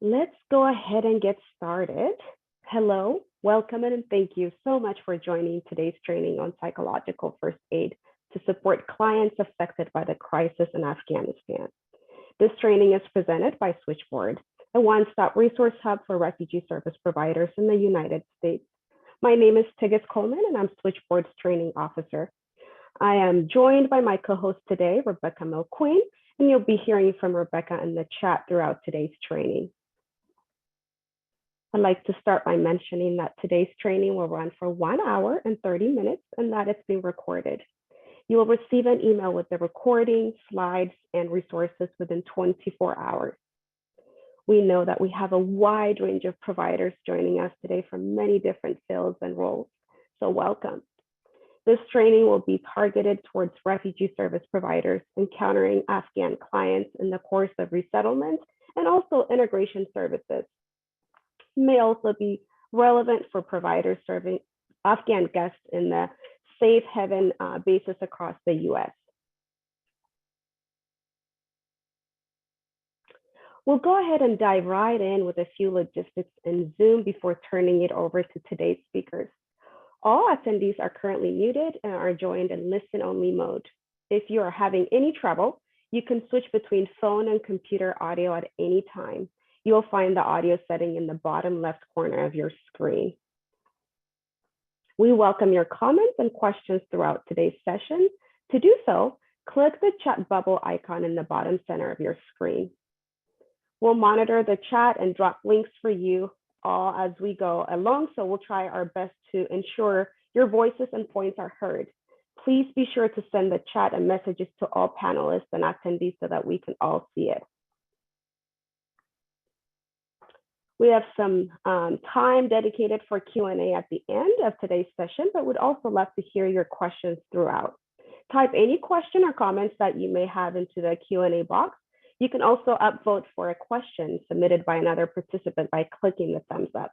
Let's go ahead and get started. Hello, welcome, and thank you so much for joining today's training on psychological first aid to support clients affected by the crisis in Afghanistan. This training is presented by Switchboard, a one-stop resource hub for refugee service providers in the United States. My name is Tigis Coleman, and I'm Switchboard's training officer. I am joined by my co-host today, Rebecca Milqueen, and you'll be hearing from Rebecca in the chat throughout today's training. I'd like to start by mentioning that today's training will run for 1 hour and 30 minutes and that it's being recorded. You will receive an email with the recording, slides, and resources within 24 hours. We know that we have a wide range of providers joining us today from many different fields and roles, so welcome. This training will be targeted towards refugee service providers encountering Afghan clients in the course of resettlement and also integration services. May also be relevant for providers serving Afghan guests in the safe haven bases across the US. We'll go ahead and dive right in with a few logistics in Zoom before turning it over to today's speakers. All attendees are currently muted and are joined in listen-only mode. If you are having any trouble, you can switch between phone and computer audio at any time. You will find the audio setting in the bottom left corner of your screen. We welcome your comments and questions throughout today's session. To do so, click the chat bubble icon in the bottom center of your screen. We'll monitor the chat and drop links for you all as we go along, so we'll try our best to ensure your voices and points are heard. Please be sure to send the chat and messages to all panelists and attendees so that we can all see it. We have some time dedicated for Q&A at the end of today's session, but would also love to hear your questions throughout. Type any question or comments that you may have into the Q&A box. You can also upvote for a question submitted by another participant by clicking the thumbs up.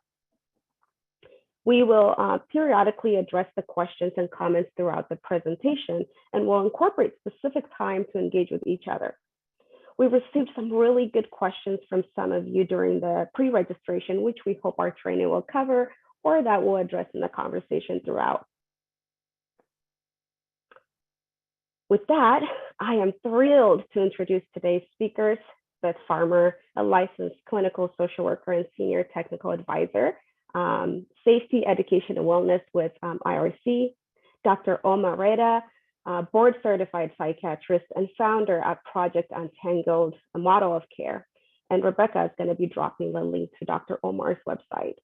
We will periodically address the questions and comments throughout the presentation, and we'll incorporate specific time to engage with each other. We received some really good questions from some of you during the pre-registration, which we hope our training will cover or that we'll address in the conversation throughout. With that, I am thrilled to introduce today's speakers, Beth Farmer, a licensed clinical social worker and senior technical advisor, safety, education, and wellness with IRC, Dr. Omar Reda, board certified psychiatrist and founder at Project Untangled, a model of care. And Rebecca is going to be dropping the link to Dr. Omar's website.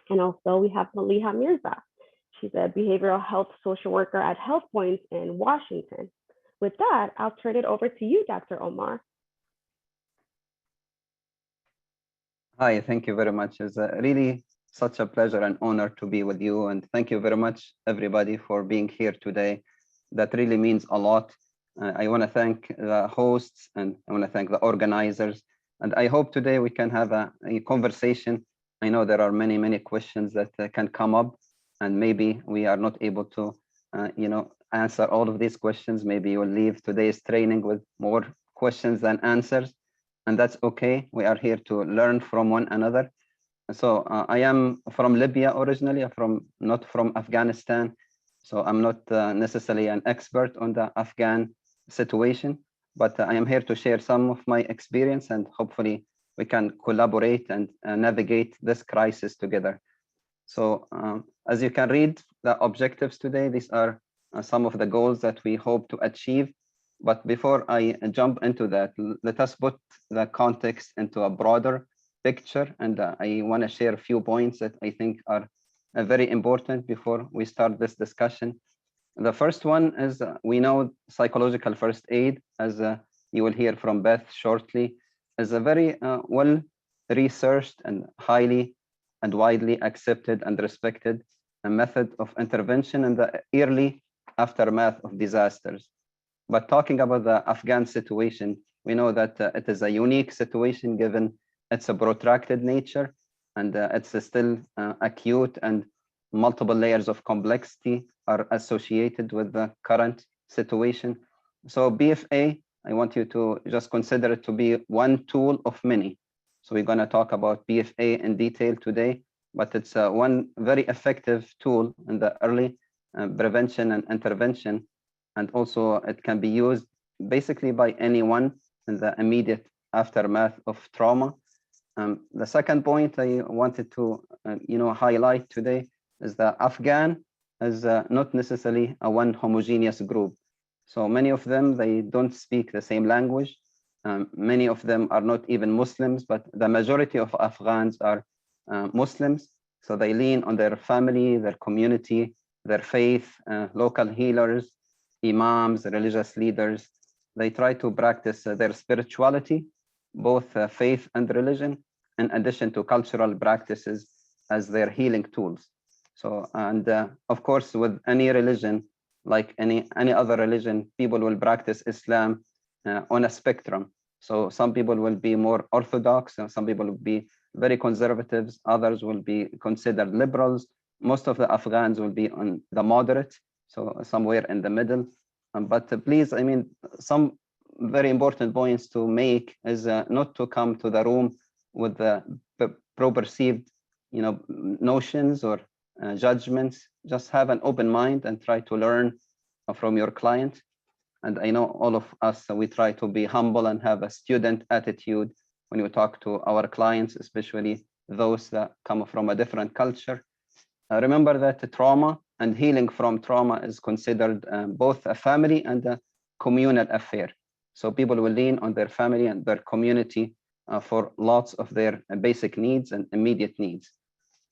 And also we have Maliha Mirza. She's a behavioral health social worker at HealthPoint in Washington. With that, I'll turn it over to you, Dr. Omar. Hi, thank you very much. It's really such a pleasure and honor to be with you. And thank you very much, everybody, for being here today. That really means a lot. I want to thank the hosts and I want to thank the organizers. And I hope today we can have a conversation. I know there are many questions that can come up, and maybe we are not able to, answer all of these questions. Maybe you'll leave today's training with more questions than answers, and that's okay. We are here to learn from one another. So I am from Libya originally. I'm not from Afghanistan. So I'm not necessarily an expert on the Afghan situation, but I am here to share some of my experience, and hopefully we can collaborate and navigate this crisis together. So as you can read the objectives today, these are some of the goals that we hope to achieve. But before I jump into that, let us put the context into a broader picture. And I want to share a few points that I think are very important before we start this discussion. The first one is we know psychological first aid, as you will hear from Beth shortly, is a very well-researched and highly and widely accepted and respected method of intervention in the early aftermath of disasters. But talking about the Afghan situation, we know that it is a unique situation given its a protracted nature, and it's still acute, and multiple layers of complexity are associated with the current situation. So BFA, I want you to just consider it to be one tool of many. So we're going to talk about PFA in detail today, but it's one very effective tool in the early prevention and intervention. And also it can be used basically by anyone in the immediate aftermath of trauma. The second point I wanted to highlight today is that Afghan is not necessarily a one homogeneous group. So many of them, they don't speak the same language. Many of them are not even Muslims, but the majority of Afghans are Muslims. So they lean on their family, their community, their faith, local healers, imams, religious leaders. They try to practice their spirituality, both faith and religion, in addition to cultural practices as their healing tools. So, and of course, with any religion, like any other religion, people will practice Islam on a spectrum. So some people will be more orthodox, and some people will be very conservatives, others will be considered liberals. Most of the Afghans will be on the moderate, so somewhere in the middle. But please, I mean, some very important points to make is not to come to the room with the pro-perceived, notions or judgments. Just have an open mind and try to learn from your client. And I know all of us, we try to be humble and have a student attitude when we talk to our clients, especially those that come from a different culture. Remember that trauma and healing from trauma is considered both a family and a communal affair. So people will lean on their family and their community for lots of their basic needs and immediate needs.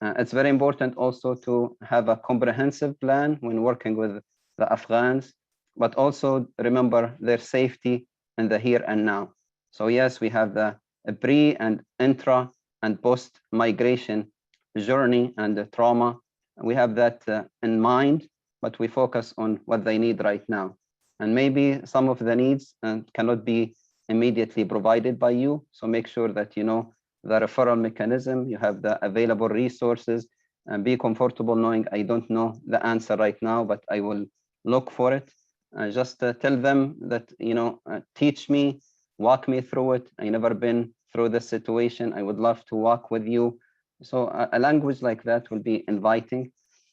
It's very important also to have a comprehensive plan when working with the Afghans, but also remember their safety in the here and now. So yes, we have the pre and intra and post migration journey and the trauma. We have that in mind, but we focus on what they need right now. And maybe some of the needs cannot be immediately provided by you. So make sure that you know the referral mechanism, you have the available resources, and be comfortable knowing I don't know the answer right now, but I will look for it. Just tell them that, teach me, walk me through it. I never been through this situation. I would love to walk with you. So a language like that will be inviting.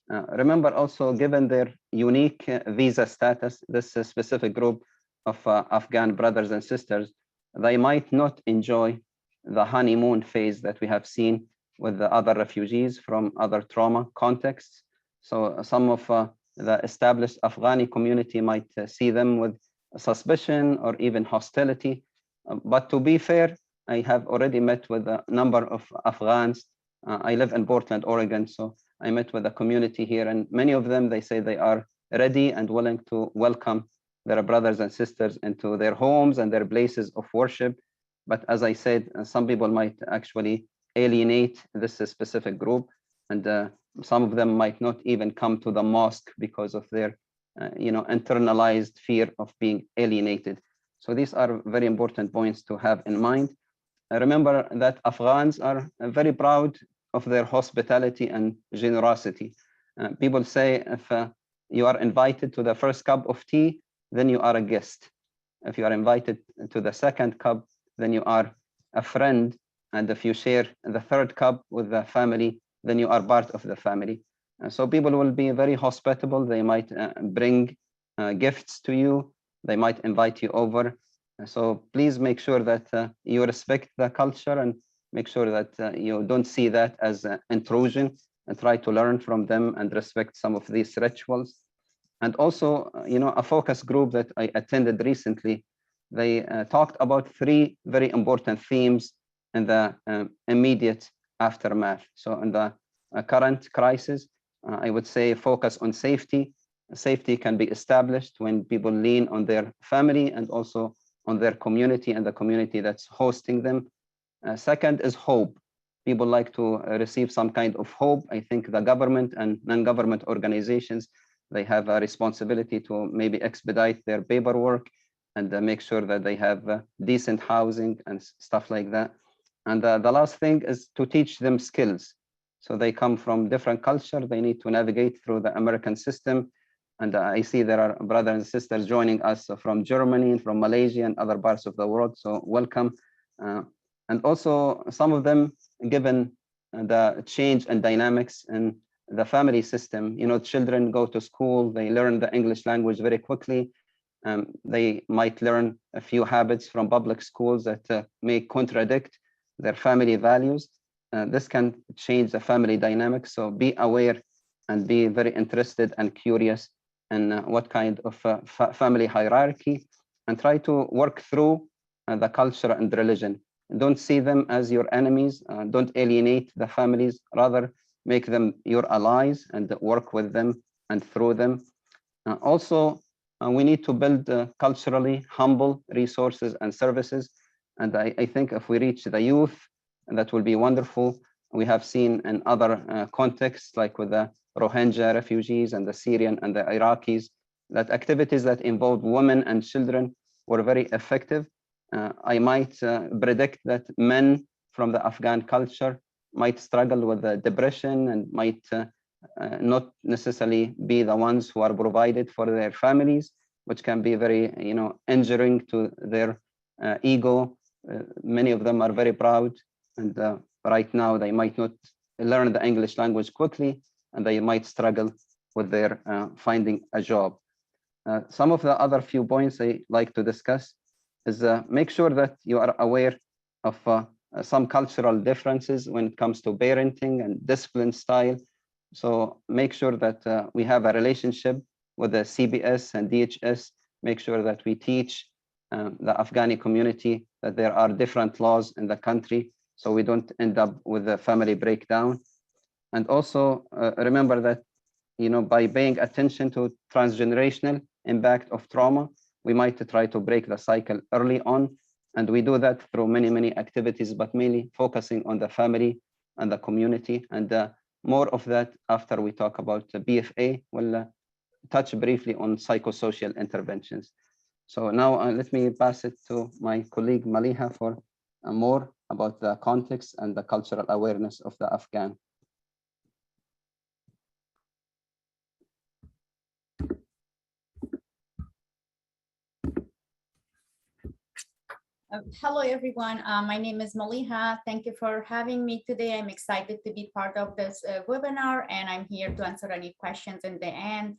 Remember also, given their unique visa status, this specific group of Afghan brothers and sisters, they might not enjoy the honeymoon phase that we have seen with the other refugees from other trauma contexts. So some of the established Afghani community might see them with suspicion or even hostility. But to be fair, I have already met with a number of Afghans. I live in Portland, Oregon, so I met with a community here, and many of them, they say they are ready and willing to welcome their brothers and sisters into their homes and their places of worship. But as I said, some people might actually alienate this specific group, and some of them might not even come to the mosque because of their, internalized fear of being alienated. So these are very important points to have in mind. Remember that Afghans are very proud of their hospitality and generosity. People say if you are invited to the first cup of tea, then you are a guest. If you are invited to the second cup, then you are a friend. And if you share the third cup with the family, then you are part of the family. So people will be very hospitable. They might bring gifts to you. They might invite you over. So please make sure that you respect the culture and make sure that you don't see that as intrusion, and try to learn from them and respect some of these rituals. And also, a focus group that I attended recently, they talked about three very important themes in the immediate aftermath. So in the current crisis, I would say focus on safety. Safety can be established when people lean on their family and also on their community and the community that's hosting them. Second is hope. People like to receive some kind of hope. I think the government and non-government organizations, they have a responsibility to maybe expedite their paperwork and make sure that they have decent housing and stuff like that. And the last thing is to teach them skills. So they come from different culture. They need to navigate through the American system. And I see there are brothers and sisters joining us from Germany, from Malaysia and other parts of the world. So welcome. And also some of them, given the change and dynamics in the family system, children go to school, they learn the English language very quickly. They might learn a few habits from public schools that may contradict their family values. This can change the family dynamics. So be aware and be very interested and curious in what kind of family hierarchy, and try to work through the culture and religion. Don't see them as your enemies. Don't alienate the families. Rather, make them your allies and work with them and through them. Also, we need to build culturally humble resources and services. And I think if we reach the youth, that will be wonderful. We have seen in other contexts, like with the Rohingya refugees and the Syrian and the Iraqis, that activities that involved women and children were very effective. I might predict that men from the Afghan culture might struggle with the depression and might not necessarily be the ones who are provided for their families, which can be very, injuring to their ego. Many of them are very proud, and right now they might not learn the English language quickly, and they might struggle with their finding a job. Some of the other few points I like to discuss is make sure that you are aware of some cultural differences when it comes to parenting and discipline style. So make sure that we have a relationship with the CBS and DHS. Make sure that we teach the Afghani community that there are different laws in the country, so we don't end up with a family breakdown. And also remember that, by paying attention to transgenerational impact of trauma, we might try to break the cycle early on. And we do that through many, many activities, but mainly focusing on the family and the community. And more of that after we talk about the PFA. We'll touch briefly on psychosocial interventions. So now let me pass it to my colleague Maliha for more about the context and the cultural awareness of the Afghan. Hello, everyone. My name is Maliha. Thank you for having me today. I'm excited to be part of this webinar, and I'm here to answer any questions in the end.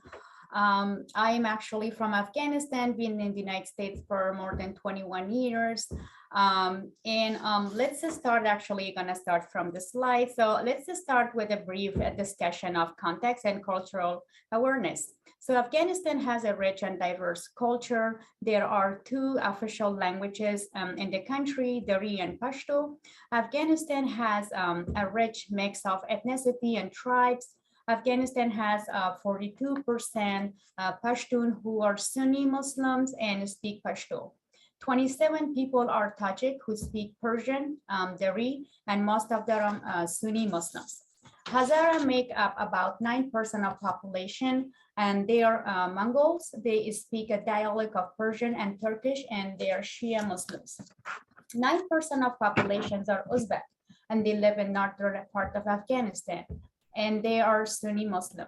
I'm actually from Afghanistan, been in the United States for more than 21 years. Let's just start, actually gonna start from the slide. So let's just start with a brief discussion of context and cultural awareness. So Afghanistan has a rich and diverse culture. There are two official languages in the country, Dari and Pashto. Afghanistan has a rich mix of ethnicity and tribes. Afghanistan has 42% Pashtun who are Sunni Muslims and speak Pashto. 27 people are Tajik who speak Persian, Dari, and most of them are Sunni Muslims. Hazara make up about 9% of population, and they are Mongols. They speak a dialect of Persian and Turkish, and they are Shia Muslims. 9% of populations are Uzbek, and they live in northern part of Afghanistan, and they are Sunni Muslim.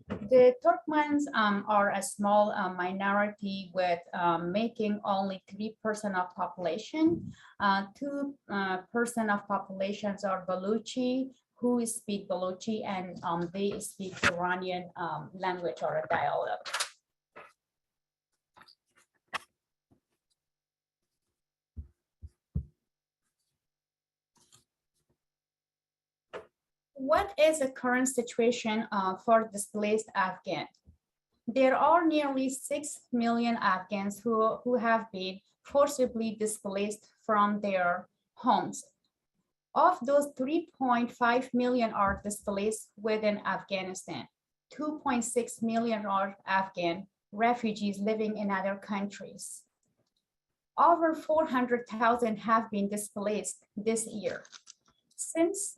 The Turkmens are a small minority with making only 3% of population. 2% of populations are Baluchi, who speak Baluchi, and they speak Iranian language or a dialect. What is the current situation for displaced Afghans? There are nearly 6 million Afghans who have been forcibly displaced from their homes. Of those, 3.5 million are displaced within Afghanistan. 2.6 million are Afghan refugees living in other countries. Over 400,000 have been displaced this year. Since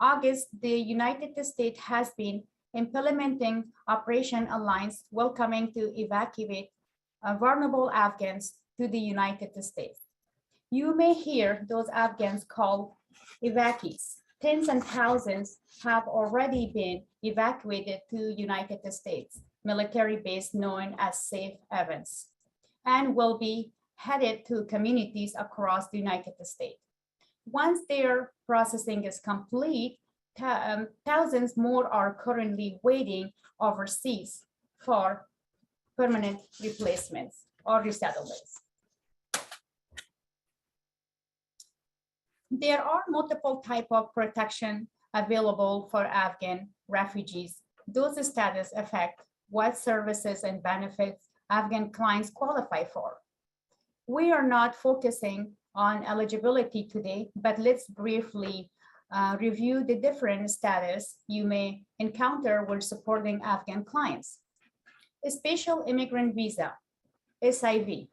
August, the United States has been implementing Operation Alliance, welcoming to evacuate vulnerable Afghans to the United States. You may hear those Afghans called evacuees. Tens and thousands have already been evacuated to United States military base known as safe havens, and will be headed to communities across the United States. Once their processing is complete, thousands more are currently waiting overseas for permanent replacements or resettlements. There are multiple types of protection available for Afghan refugees. Those status affect what services and benefits Afghan clients qualify for. We are not focusing on eligibility today, but let's briefly review the different status you may encounter when supporting Afghan clients. A special immigrant visa, SIV.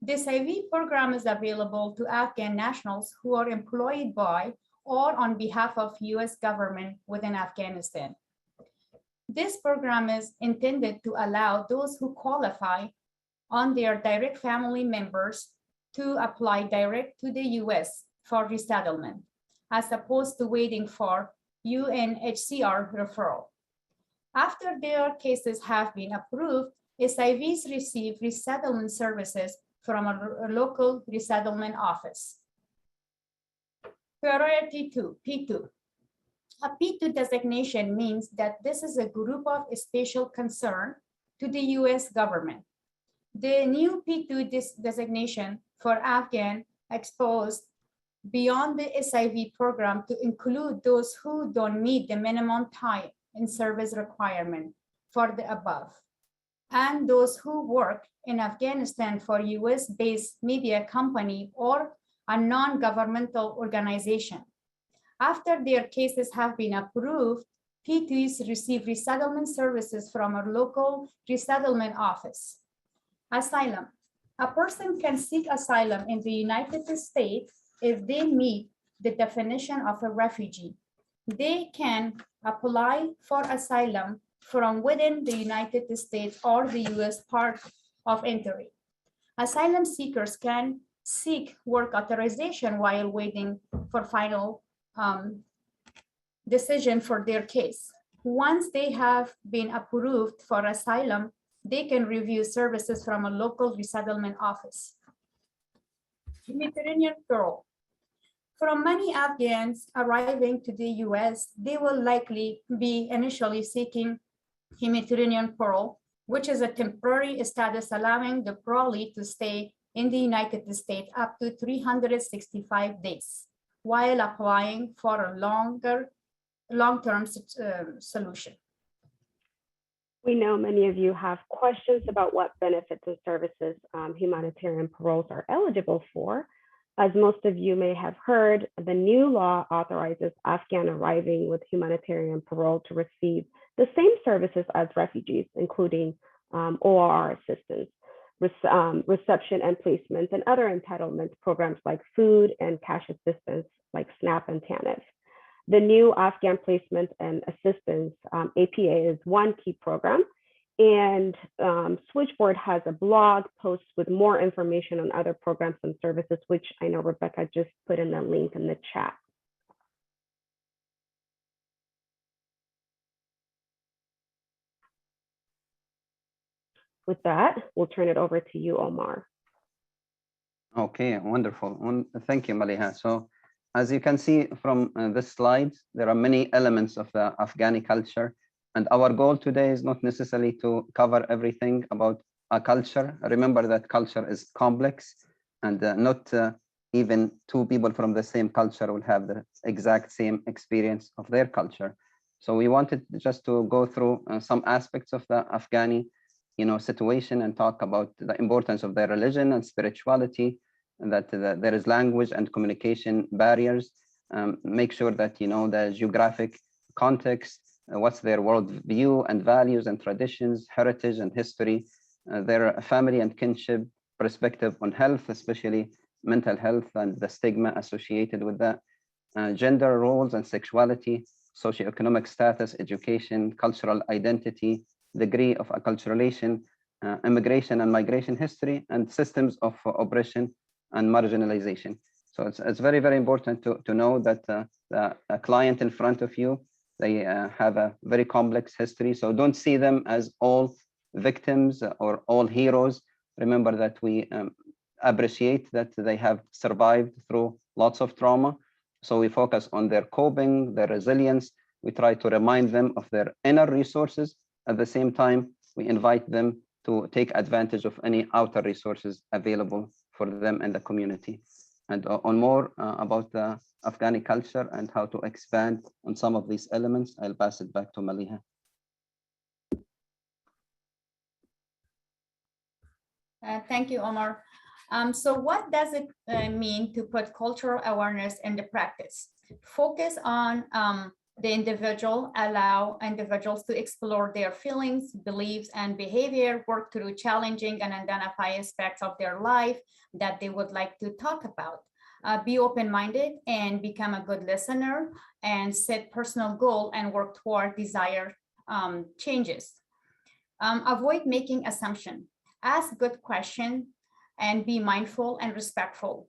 This SIV program is available to Afghan nationals who are employed by or on behalf of US government within Afghanistan. This program is intended to allow those who qualify on their direct family members to apply direct to the US for resettlement, as opposed to waiting for UNHCR referral. After their cases have been approved, SIVs receive resettlement services from a local resettlement office. Priority 2, P2. A P2 designation means that this is a group of special concern to the US government. The new P2 designation for Afghan exposed beyond the SIV program to include those who don't meet the minimum time in service requirement for the above, and those who work in Afghanistan for US-based media company or a non-governmental organization. After their cases have been approved, P2s receive resettlement services from a local resettlement office. Asylum. A person can seek asylum in the United States if they meet the definition of a refugee. They can apply for asylum from within the United States or the US part of entry. Asylum seekers can seek work authorization while waiting for final decision for their case. Once they have been approved for asylum, they can review services from a local resettlement office. Humanitarian parole. From many Afghans arriving to the US, they will likely be initially seeking humanitarian parole, which is a temporary status allowing the parolee to stay in the United States up to 365 days while applying for a long-term solution. We know many of you have questions about what benefits and services humanitarian paroles are eligible for. As most of you may have heard, the new law authorizes Afghan arriving with humanitarian parole to receive the same services as refugees, including ORR assistance, reception and placement, and other entitlement programs like food and cash assistance like SNAP and TANF. The new Afghan Placement and Assistance, APA, is one key program, and Switchboard has a blog post with more information on other programs and services, which I know Rebecca just put in a link in the chat. With that, we'll turn it over to you, Omar. Okay, wonderful. Thank you, Maliha. So as you can see from this slide, there are many elements of the Afghani culture. And our goal today is not necessarily to cover everything about a culture. Remember that culture is complex, and not even two people from the same culture will have the exact same experience of their culture. So we wanted just to go through some aspects of the Afghani situation and talk about the importance of their religion and spirituality, and that there is language and communication barriers. Make sure that you know the geographic context, what's their world view and values and traditions, heritage and history, their family and kinship perspective on health, especially mental health and the stigma associated with that, gender roles and sexuality, socioeconomic status, education, cultural identity, degree of acculturation, immigration and migration history, and systems of oppression and marginalization. So it's very, very important to know that the client in front of you, they have a very complex history. So don't see them as all victims or all heroes. Remember that we appreciate that they have survived through lots of trauma, So we focus on their coping, their resilience. We try to remind them of their inner resources. At the same time, we invite them to take advantage of any outer resources available for them in the community. And on more about the Afghani culture and how to expand on some of these elements, I'll pass it back to Maliha. Thank you, Omar. So what does it mean to put cultural awareness into practice? Focus on the individual, allow individuals to explore their feelings, beliefs, and behavior, work through challenging and identify aspects of their life that they would like to talk about. Be open-minded and become a good listener, and set personal goal and work toward desired changes. Avoid making assumptions. Ask good questions and be mindful and respectful.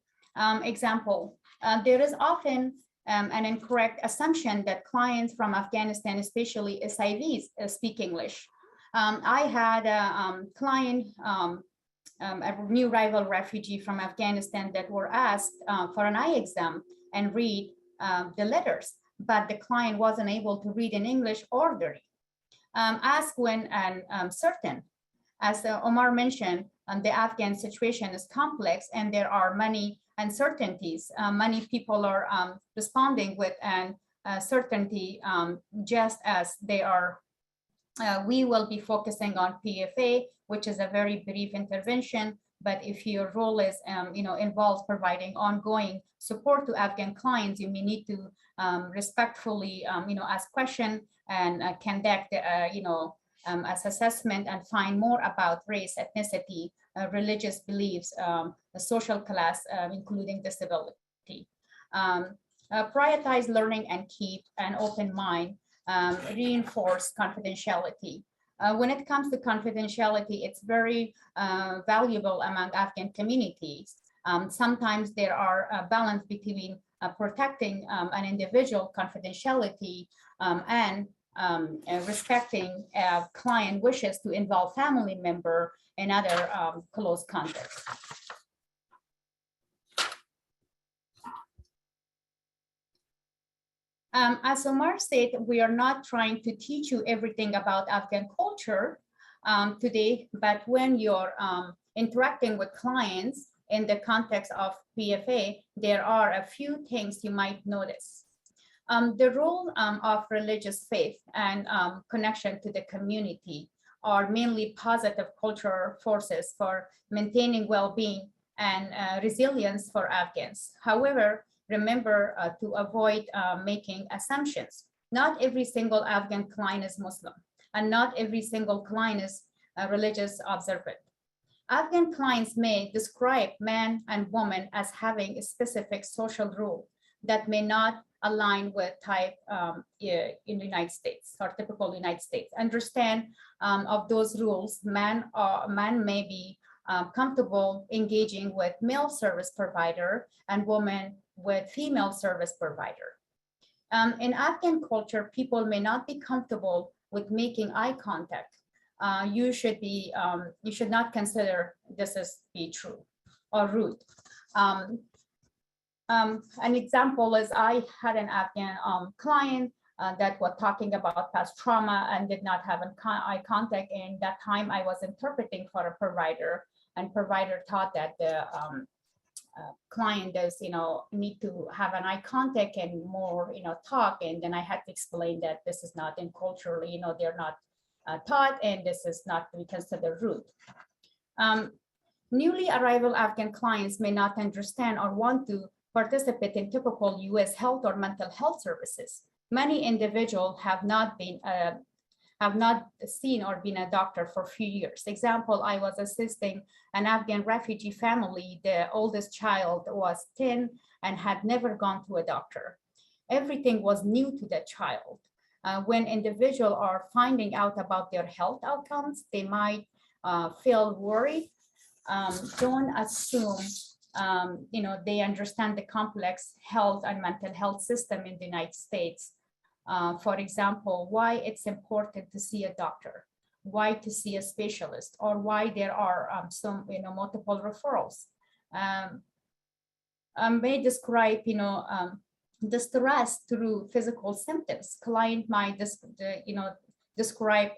Example, there is often an incorrect assumption that clients from Afghanistan, especially SIVs, speak English. I had a client, a new arrival refugee from Afghanistan, that were asked for an eye exam and read the letters, but the client wasn't able to read in English or dirty. Ask when certain. As Omar mentioned, the Afghan situation is complex and there are many uncertainties. Many people are responding with uncertainty, just as they are. We will be focusing on PFA, which is a very brief intervention. But if your role is, involves providing ongoing support to Afghan clients, you may need to respectfully, ask questions and conduct, as assessment and find more about race, ethnicity, religious beliefs, the social class, including disability. Prioritize learning and keep an open mind. Reinforce confidentiality. When it comes to confidentiality, it's very valuable among Afghan communities. Sometimes there are a balance between protecting an individual confidentiality and respecting client wishes to involve family member and other close contacts. As Omar said, we are not trying to teach you everything about Afghan culture today, but when you're interacting with clients in the context of PFA, there are a few things you might notice. The role of religious faith and connection to the community are mainly positive cultural forces for maintaining well-being and resilience for Afghans. However, remember to avoid making assumptions. Not every single Afghan client is Muslim, and not every single client is religious observant. Afghan clients may describe man and woman as having a specific social rule that may not align with type in the United States or typical United States. Understand of those rules, man may be comfortable engaging with male service provider and woman with female service provider. In Afghan culture, people may not be comfortable with making eye contact. You should not consider this as be true or rude. An example is I had an Afghan client that was talking about past trauma and did not have an eye contact. And that time I was interpreting for a provider, and provider thought that the client does, need to have an eye contact and more, talk. And then I had to explain that this is not in culturally, they're not taught, and this is not to be considered rude. Newly arrival Afghan clients may not understand or want to participate in typical US health or mental health services. Many individuals have not seen or been a doctor for a few years. Example, I was assisting an Afghan refugee family. The oldest child was 10 and had never gone to a doctor. Everything was new to that child. When individuals are finding out about their health outcomes, they might feel worried. Don't assume they understand the complex health and mental health system in the United States. For example, why it's important to see a doctor, why to see a specialist, or why there are some multiple referrals. May describe distress through physical symptoms. Client might describe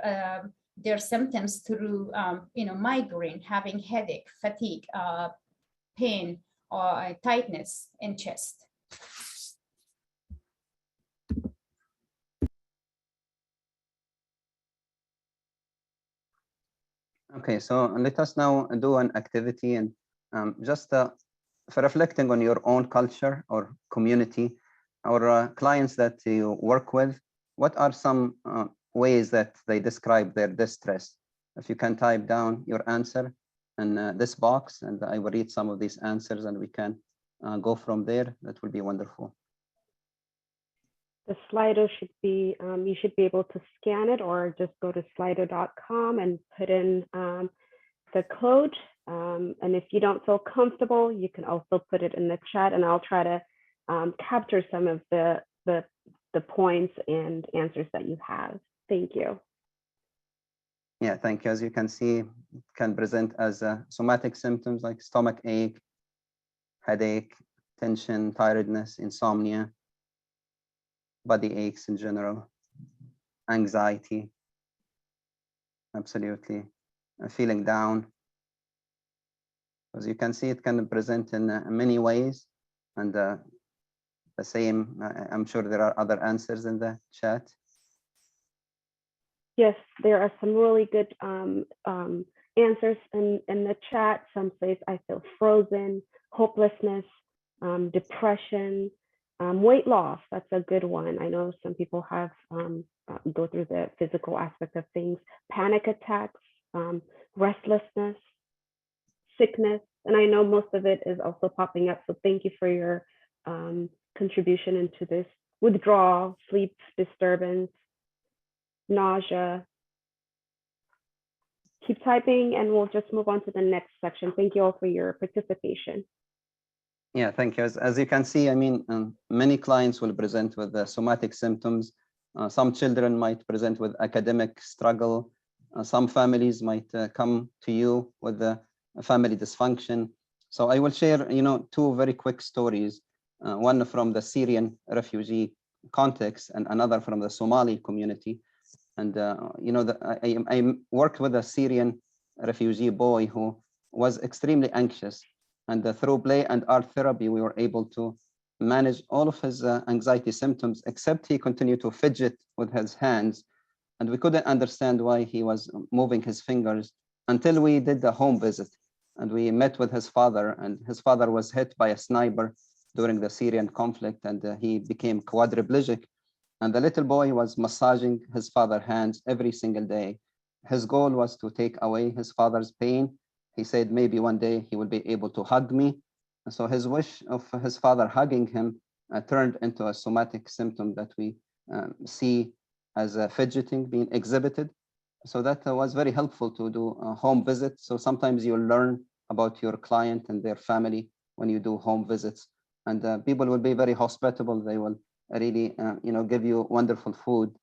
their symptoms through migraine, having headache, fatigue, pain, or tightness in chest. Okay, so let us now do an activity and just for reflecting on your own culture or community, or clients that you work with, what are some ways that they describe their distress? If you can type down your answer in this box, and I will read some of these answers and we can go from there, that will be wonderful. The Slido should be, you should be able to scan it or just go to slido.com and put in the code. And if you don't feel comfortable, you can also put it in the chat and I'll try to capture some of the points and answers that you have. Thank you. Yeah, thank you. As you can see, it can present as somatic symptoms like stomach ache, headache, tension, tiredness, insomnia, body aches in general, anxiety, absolutely, feeling down. As you can see, it can present in many ways, and the same, I'm sure there are other answers in the chat. Yes, there are some really good answers in the chat. Some says, I feel frozen, hopelessness, depression, weight loss. That's a good one. I know some people have go through the physical aspect of things, panic attacks, restlessness, sickness. And I know most of it is also popping up. So thank you for your contribution into this. Withdrawal, sleep disturbance, nausea. Keep typing and we'll just move on to the next section. Thank you all for your participation. Yeah, thank you. As you can see, I mean, many clients will present with the somatic symptoms. Some children might present with academic struggle. Some families might come to you with the family dysfunction. So I will share, two very quick stories. One from the Syrian refugee context and another from the Somali community. And I worked with a Syrian refugee boy who was extremely anxious. And through play and art therapy, we were able to manage all of his anxiety symptoms, except he continued to fidget with his hands. And we couldn't understand why he was moving his fingers until we did the home visit. And we met with his father, and his father was hit by a sniper during the Syrian conflict, and he became quadriplegic. And the little boy was massaging his father's hands every single day. His goal was to take away his father's pain. He said maybe one day he will be able to hug me. And so his wish of his father hugging him turned into a somatic symptom that we see as fidgeting being exhibited. So that was very helpful to do a home visit. So sometimes you learn about your client and their family when you do home visits. And people will be very hospitable. They will really, give you wonderful food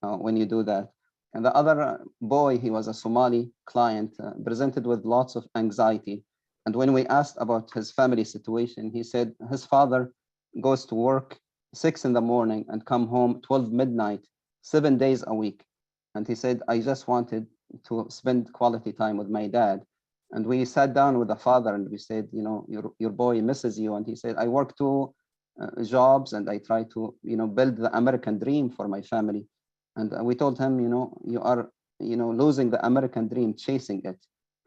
when you do that. And the other boy, he was a Somali client, presented with lots of anxiety. And when we asked about his family situation, he said his father goes to work 6 in the morning and come home 12 midnight, 7 days a week. And he said, I just wanted to spend quality time with my dad. And we sat down with the father and we said, your boy misses you. And he said, I work 2 jobs and I try to, build the American dream for my family. And we told him, you are, losing the American dream, chasing it,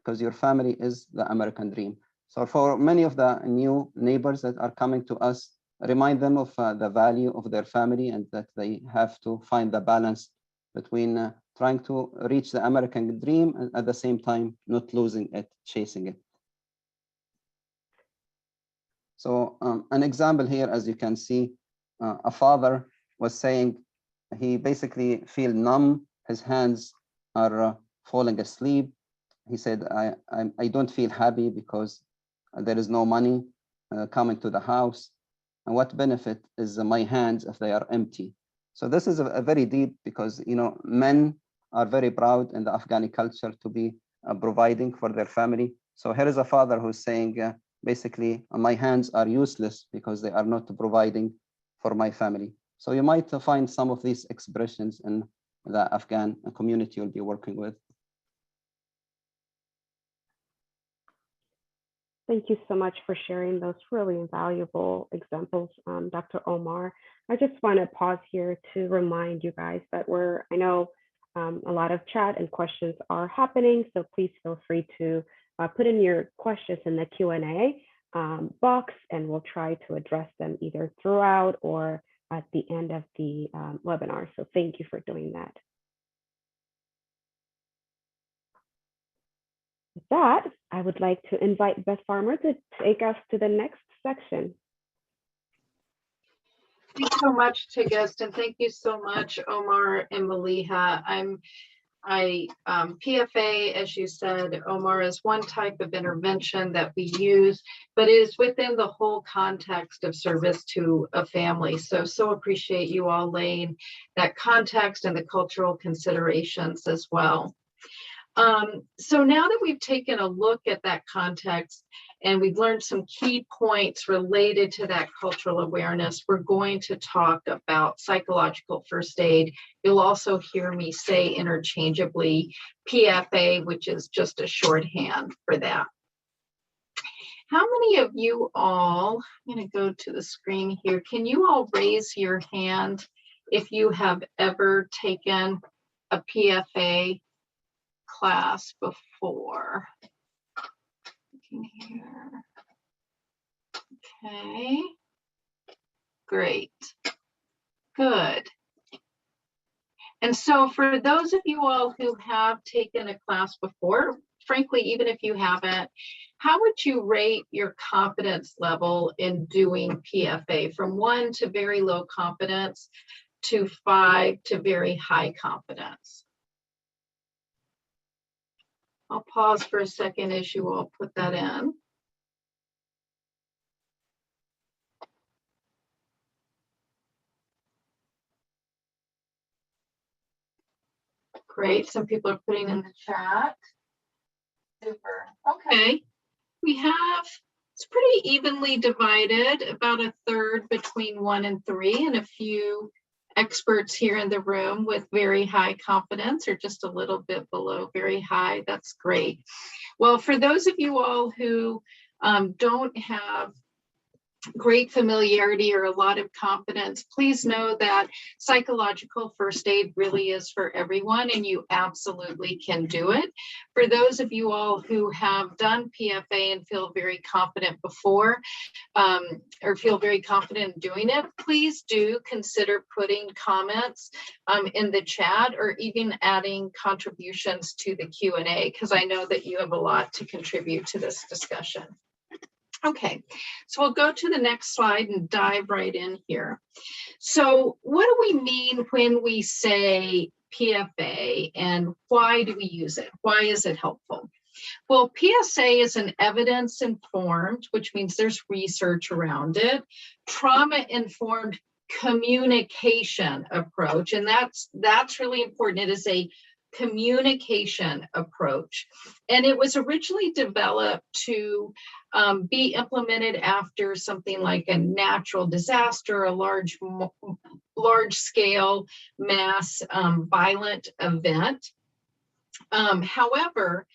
because your family is the American dream. So for many of the new neighbors that are coming to us, remind them of the value of their family and that they have to find the balance between trying to reach the American dream and at the same time, not losing it, chasing it. So an example here, as you can see, a father was saying he basically feel numb. His hands are falling asleep. He said, I don't feel happy because there is no money coming to the house. And what benefit is my hands if they are empty? So this is a very deep, because men are very proud in the Afghani culture to be providing for their family. So here is a father who's saying, basically, my hands are useless because they are not providing for my family. So you might find some of these expressions in the Afghan community you'll be working with. Thank you so much for sharing those really invaluable examples, Dr. Omar. I just want to pause here to remind you guys that I know a lot of chat and questions are happening, so please feel free to put in your questions in the Q&A box, and we'll try to address them either throughout or at the end of the webinar. So thank you for doing that. With that, I would like to invite Beth Farmer to take us to the next section. Thanks so much, Tigist, and thank you so much, Omar and Maliha. PFA, as you said, Omar, is one type of intervention that we use, but is within the whole context of service to a family. So appreciate you all laying that context and the cultural considerations as well. So now that we've taken a look at that context and we've learned some key points related to that cultural awareness, we're going to talk about psychological first aid. You'll also hear me say interchangeably PFA, which is just a shorthand for that. How many of you all, I'm going to go to the screen here, can you all raise your hand if you have ever taken a PFA class before? Looking here. Okay, great, good. And so for those of you all who have taken a class before, frankly, even if you haven't, how would you rate your confidence level in doing PFA from 1 to very low confidence to 5 to very high confidence? I'll pause for a second as you all put that in. Great, some people are putting in the chat. Super, okay. We have, it's pretty evenly divided, about a third between 1 and 3, and a few experts here in the room with very high confidence or just a little bit below very high. That's great. Well, for those of you all who don't have great familiarity or a lot of confidence, please know that psychological first aid really is for everyone, and you absolutely can do it. For those of you all who have done PFA and feel very confident before, or feel very confident in doing it, please do consider putting comments in the chat or even adding contributions to the Q&A, because I know that you have a lot to contribute to this discussion. Okay, so we'll go to the next slide and dive right in here. So what do we mean when we say PFA, and why do we use it? Why is it helpful? Well, PSA is an evidence-informed, which means there's research around it, trauma-informed communication approach, and that's really important. It is a communication approach, and it was originally developed to be implemented after something like a natural disaster, a large-scale mass violent event. However,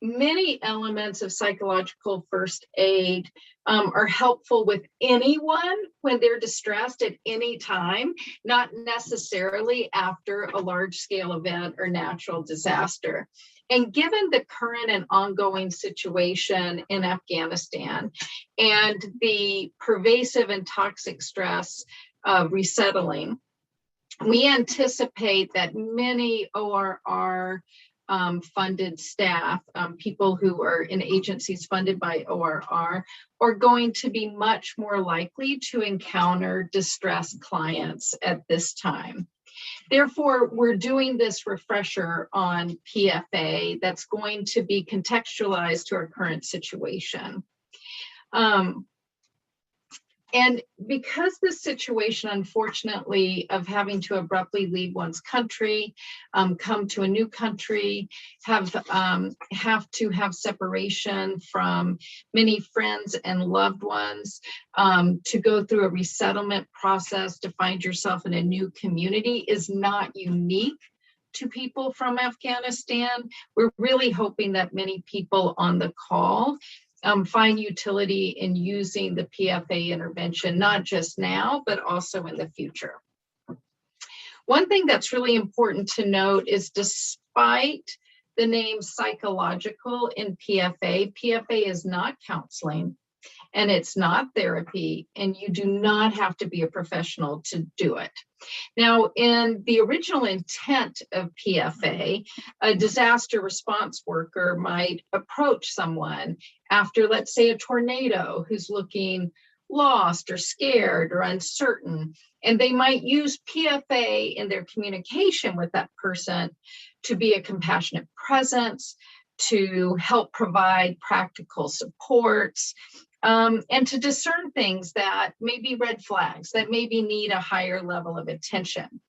many elements of psychological first aid are helpful with anyone when they're distressed at any time, not necessarily after a large-scale event or natural disaster. And given the current and ongoing situation in Afghanistan and the pervasive and toxic stress of resettling, we anticipate that many ORR funded staff, people who are in agencies funded by ORR, are going to be much more likely to encounter distressed clients at this time. Therefore, we're doing this refresher on PFA that's going to be contextualized to our current situation. And because this situation, unfortunately, of having to abruptly leave one's country, come to a new country, have to have separation from many friends and loved ones, to go through a resettlement process to find yourself in a new community is not unique to people from Afghanistan. We're really hoping that many people on the call find utility in using the PFA intervention, not just now, but also in the future. One thing that's really important to note is despite the name psychological in PFA, PFA is not counseling and it's not therapy, and you do not have to be a professional to do it. Now, in the original intent of PFA, a disaster response worker might approach someone after, let's say, a tornado who's looking lost or scared or uncertain, and they might use PFA in their communication with that person to be a compassionate presence, to help provide practical supports, and to discern things that may be red flags, that maybe need a higher level of attention.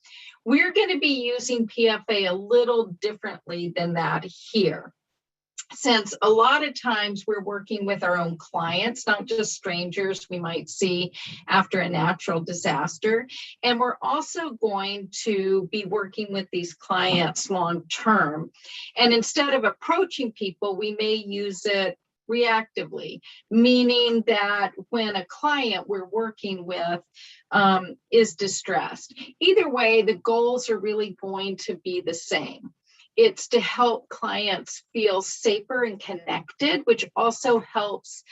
We're going to be using PFA a little differently than that here, since a lot of times we're working with our own clients, not just strangers we might see after a natural disaster. And we're also going to be working with these clients long term. And instead of approaching people, we may use it reactively, meaning that when a client we're working with is distressed. Either way, the goals are really going to be the same. It's to help clients feel safer and connected, which also helps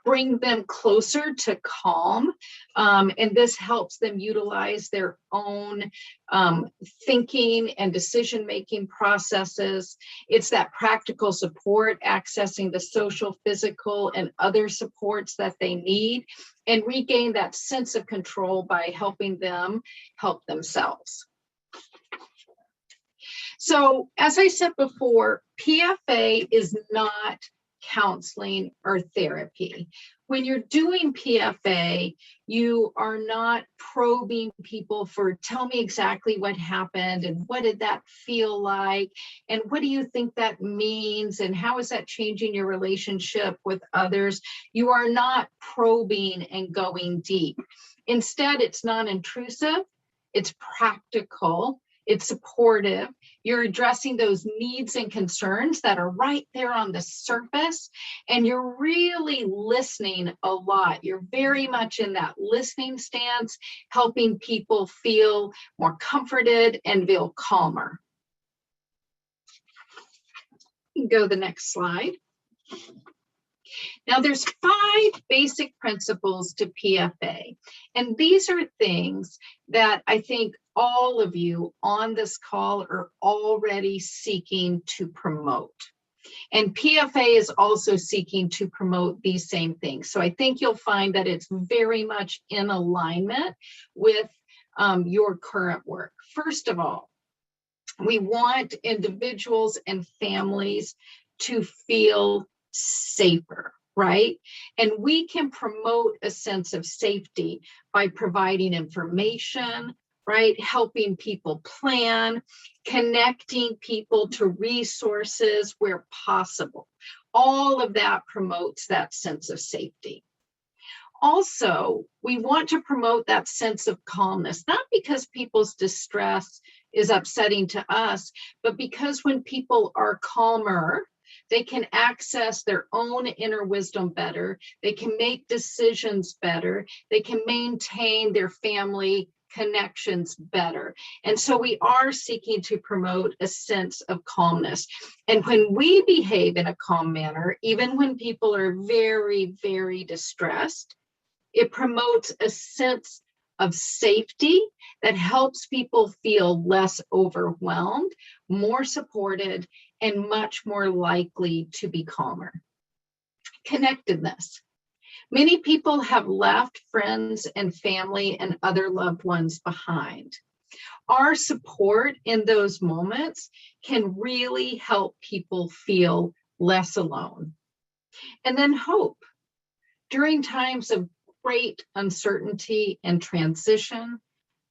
bring them closer to calm. And this helps them utilize their own thinking and decision-making processes. It's that practical support, accessing the social, physical, and other supports that they need, and regain that sense of control by helping them help themselves. So, as I said before, PFA is not counseling or therapy. When you're doing PFA, you are not probing people for, tell me exactly what happened and what did that feel like and what do you think that means and how is that changing your relationship with others. You are not probing and going deep. Instead, it's non-intrusive, it's practical, it's supportive. You're addressing those needs and concerns that are right there on the surface, and you're really listening a lot. You're very much in that listening stance, helping people feel more comforted and feel calmer. You can go to the next slide. Now, there's 5 basic principles to PFA, and these are things that I think all of you on this call are already seeking to promote. And PFA is also seeking to promote these same things. So I think you'll find that it's very much in alignment with your current work. First of all, we want individuals and families to feel safer, right? And we can promote a sense of safety by providing information, right? Helping people plan, connecting people to resources where possible. All of that promotes that sense of safety. Also, we want to promote that sense of calmness, not because people's distress is upsetting to us, but because when people are calmer, they can access their own inner wisdom better, they can make decisions better, they can maintain their family connections better. And so we are seeking to promote a sense of calmness. And when we behave in a calm manner, even when people are very, very distressed, it promotes a sense of safety that helps people feel less overwhelmed, more supported, and much more likely to be calmer. Connectedness. Many people have left friends and family and other loved ones behind. Our support in those moments can really help people feel less alone. And then hope. During times of great uncertainty and transition,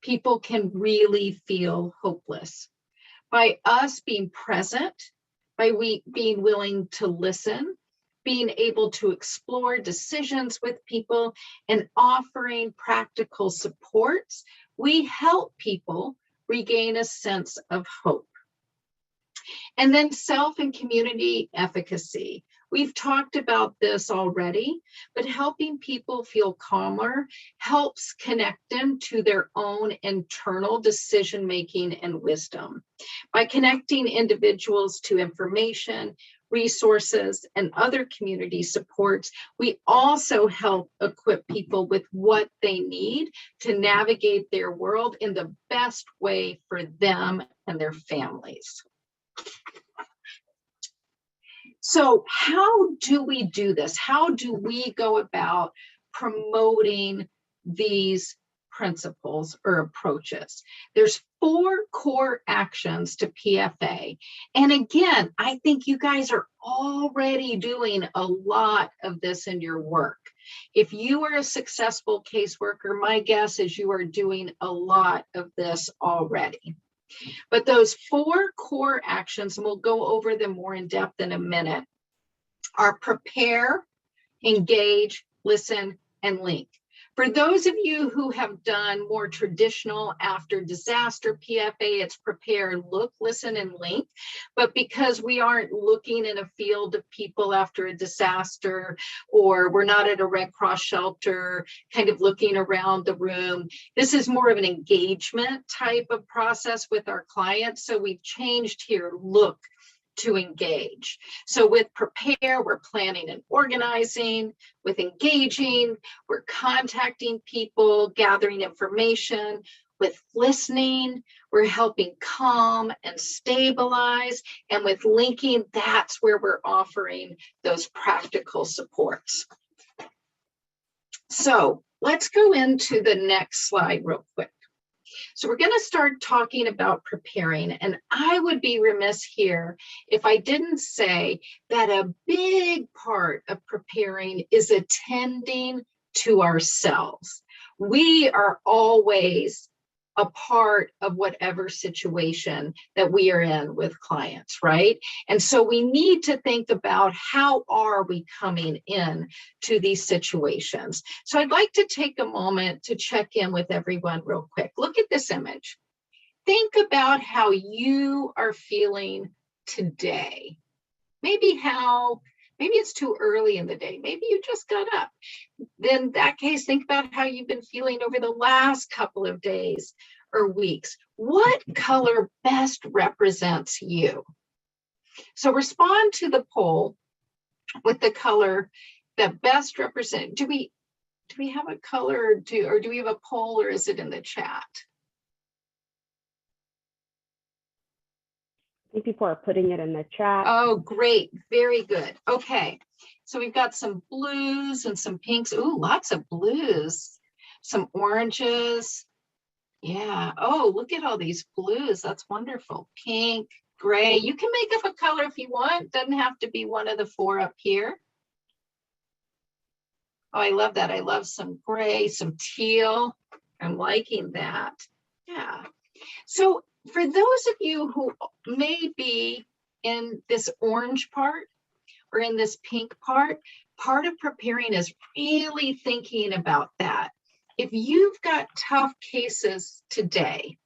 people can really feel hopeless. By us being present, by being willing to listen, being able to explore decisions with people, and offering practical supports, we help people regain a sense of hope. And then self and community efficacy. We've talked about this already, but helping people feel calmer helps connect them to their own internal decision-making and wisdom. By connecting individuals to information, resources, and other community supports, we also help equip people with what they need to navigate their world in the best way for them and their families. So how do we do this? How do we go about promoting these principles or approaches? There's 4 core actions to PFA. And again, I think you guys are already doing a lot of this in your work. If you are a successful caseworker, my guess is you are doing a lot of this already. But those 4 core actions, and we'll go over them more in depth in a minute, are prepare, engage, listen, and link. For those of you who have done more traditional after disaster PFA, it's prepare, look, listen, and link. But because we aren't looking in a field of people after a disaster, or we're not at a Red Cross shelter, kind of looking around the room, this is more of an engagement type of process with our clients. So we've changed here, look to engage. So with prepare, we're planning and organizing. With engaging, we're contacting people, gathering information. With listening, we're helping calm and stabilize. And with linking, that's where we're offering those practical supports. So let's go into the next slide real quick. So we're going to start talking about preparing, and I would be remiss here if I didn't say that a big part of preparing is attending to ourselves. We are always a part of whatever situation that we are in with clients, right? And so we need to think about how are we coming in to these situations. So I'd like to take a moment to check in with everyone real quick. Look at this image. Think about how you are feeling today. Maybe it's too early in the day. Maybe you just got up. Then in that case, think about how you've been feeling over the last couple of days or weeks. What color best represents you? So respond to the poll with the color that best represents. Do we have a color or do we have a poll, or is it in the chat? I think people are putting it in the chat. Oh, great. Very good. Okay. So we've got some blues and some pinks. Ooh, lots of blues. Some oranges. Yeah. Oh, look at all these blues. That's wonderful. Pink, gray. You can make up a color if you want. Doesn't have to be one of the 4 up here. Oh, I love that. I love some gray, some teal. I'm liking that. Yeah. So for those of you who may be in this orange part or in this pink part of preparing is really thinking about that. If you've got tough cases today,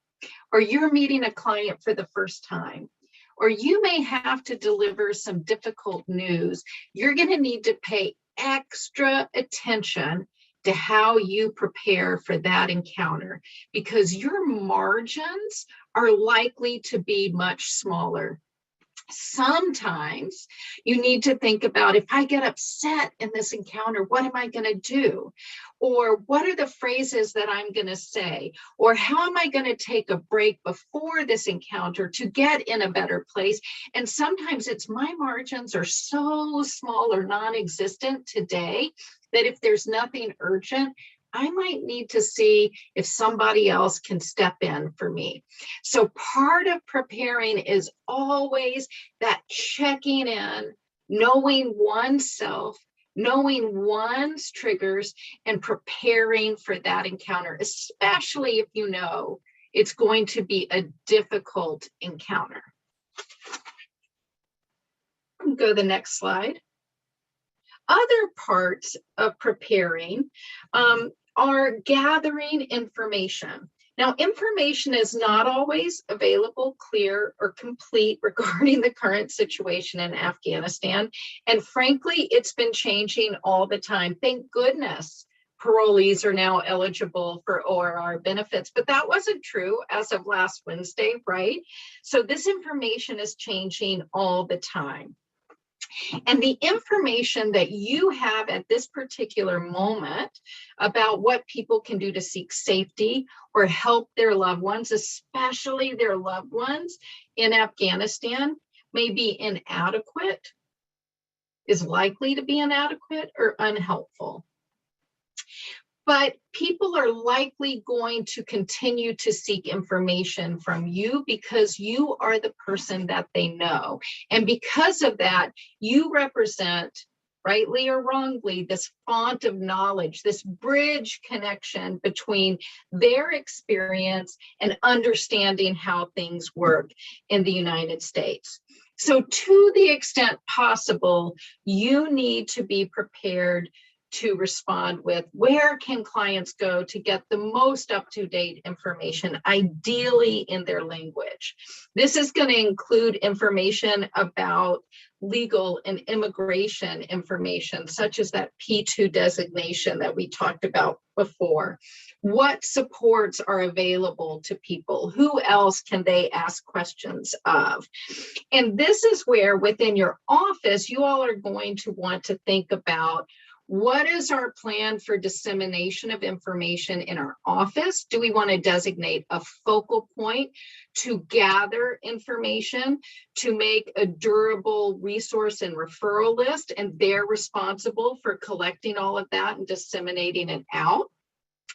or you're meeting a client for the first time, or you may have to deliver some difficult news, you're going to need to pay extra attention to how you prepare for that encounter, because your margins are likely to be much smaller. Sometimes you need to think about, if I get upset in this encounter, what am I going to do? Or what are the phrases that I'm going to say? Or how am I going to take a break before this encounter to get in a better place? And sometimes it's my margins are so small or non-existent today that if there's nothing urgent, I might need to see if somebody else can step in for me. So part of preparing is always that checking in, knowing oneself, knowing one's triggers and preparing for that encounter, especially if you know it's going to be a difficult encounter. Go to the next slide. Other parts of preparing are gathering information. Now, information is not always available, clear, or complete regarding the current situation in Afghanistan. And frankly, it's been changing all the time. Thank goodness parolees are now eligible for ORR benefits, but that wasn't true as of last Wednesday, right? So this information is changing all the time. And the information that you have at this particular moment about what people can do to seek safety or help their loved ones, especially their loved ones in Afghanistan, may be inadequate, is likely to be inadequate or unhelpful. But people are likely going to continue to seek information from you because you are the person that they know. And because of that, you represent, rightly or wrongly, this font of knowledge, this bridge connection between their experience and understanding how things work in the United States. So to the extent possible, you need to be prepared to respond with where can clients go to get the most up-to-date information, ideally in their language. This is going to include information about legal and immigration information, such as that P2 designation that we talked about before. What supports are available to people? Who else can they ask questions of? And this is where within your office, you all are going to want to think about what is our plan for dissemination of information in our office? Do we want to designate a focal point to gather information, to make a durable resource and referral list, and they're responsible for collecting all of that and disseminating it out?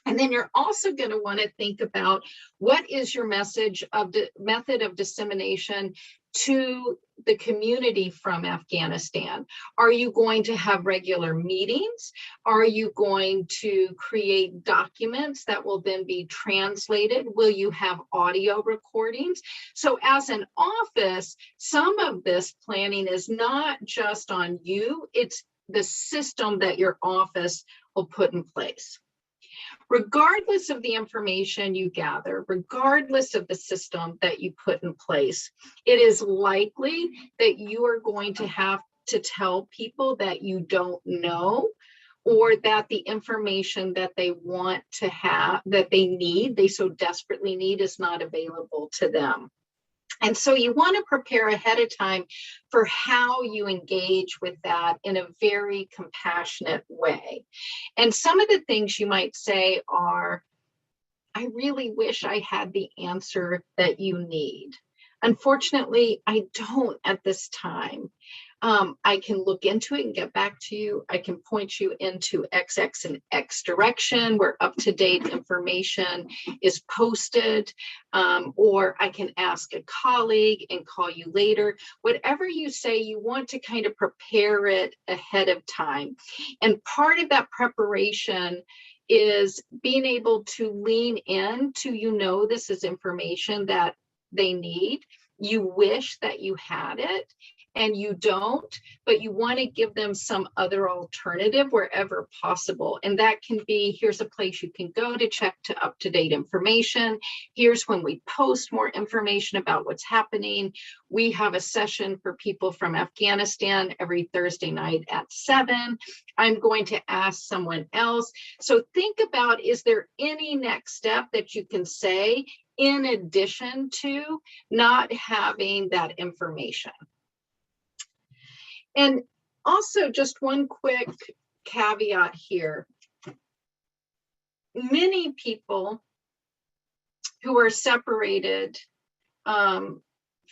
And then you're also going to want to think about what is your message of the method of dissemination to the community from Afghanistan. Are you going to have regular meetings? Are you going to create documents that will then be translated? Will you have audio recordings? So as an office, some of this planning is not just on you, it's the system that your office will put in place. Regardless of the information you gather, regardless of the system that you put in place, it is likely that you are going to have to tell people that you don't know, or that the information that they want to have, that they need, they so desperately need, is not available to them. And so you want to prepare ahead of time for how you engage with that in a very compassionate way. And some of the things you might say are, I really wish I had the answer that you need. Unfortunately, I don't at this time. I can look into it and get back to you. I can point you into XX and X direction where up-to-date information is posted, or I can ask a colleague and call you later. Whatever you say, you want to kind of prepare it ahead of time. And part of that preparation is being able to lean in to, this is information that they need. You wish that you had it, and you don't, but you want to give them some other alternative wherever possible. And that can be, here's a place you can go to check to up-to-date information. Here's when we post more information about what's happening. We have a session for people from Afghanistan every Thursday night at 7. I'm going to ask someone else. So think about, is there any next step that you can say in addition to not having that information? And also, just one quick caveat here. Many people who are separated from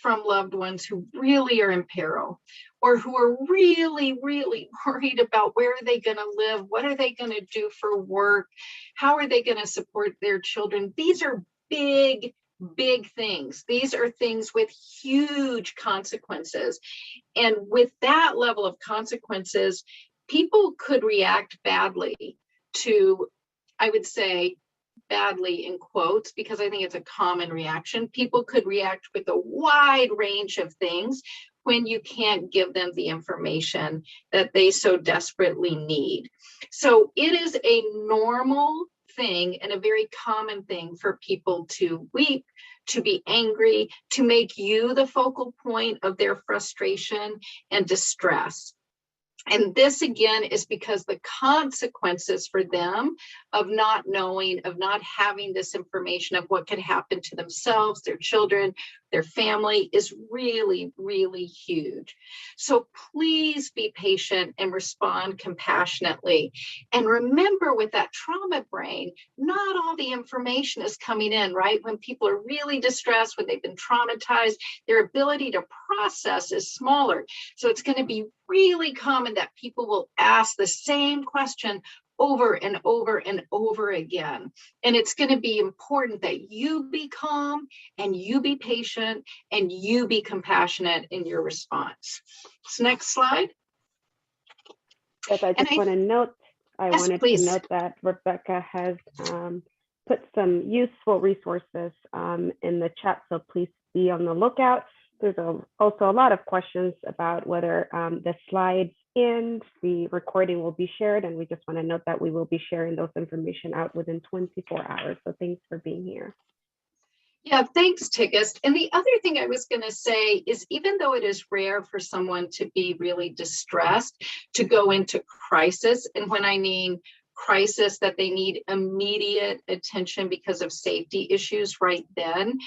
loved ones who really are in peril, or who are really, really worried about where are they going to live, what are they going to do for work, how are they going to support their children. These are big things. These are things with huge consequences. And with that level of consequences, people could react badly to, I would say, badly in quotes, because I think it's a common reaction. People could react with a wide range of things when you can't give them the information that they so desperately need. So it is a normal thing and a very common thing for people to weep, to be angry, to make you the focal point of their frustration and distress. And this again is because the consequences for them of not knowing, of not having this information of what could happen to themselves, their children, their family is really, really huge. So please be patient and respond compassionately. And remember, with that trauma brain, not all the information is coming in, right? When people are really distressed, when they've been traumatized, their ability to process is smaller. So it's going to be really common that people will ask the same question over and over and over again. And it's going to be important that you be calm and you be patient and you be compassionate in your response. So next slide. Beth, I just want to note, Yes, wanted please. to note that Rebecca has put some useful resources in the chat, so please be on the lookout. There's also a lot of questions about whether the slides and the recording will be shared, and we just want to note that we will be sharing those information out within 24 hours. So thanks for being here. Yeah, thanks, Tigist. And the other thing I was going to say is, even though it is rare for someone to be really distressed, to go into crisis, and when I mean crisis, that they need immediate attention because of safety issues right then,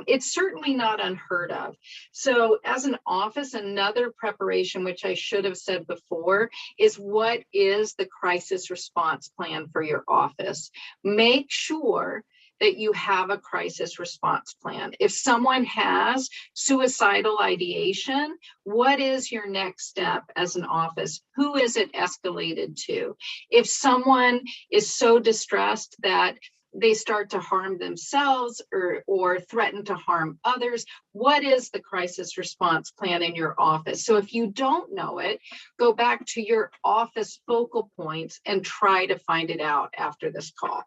it's certainly not unheard of. So as an office, another preparation, which I should have said before, is what is the crisis response plan for your office? Make sure that you have a crisis response plan. If someone has suicidal ideation, what is your next step as an office? Who is it escalated to? If someone is so distressed that they start to harm themselves or threaten to harm others, what is the crisis response plan in your office? So if you don't know it, go back to your office focal points and try to find it out after this call.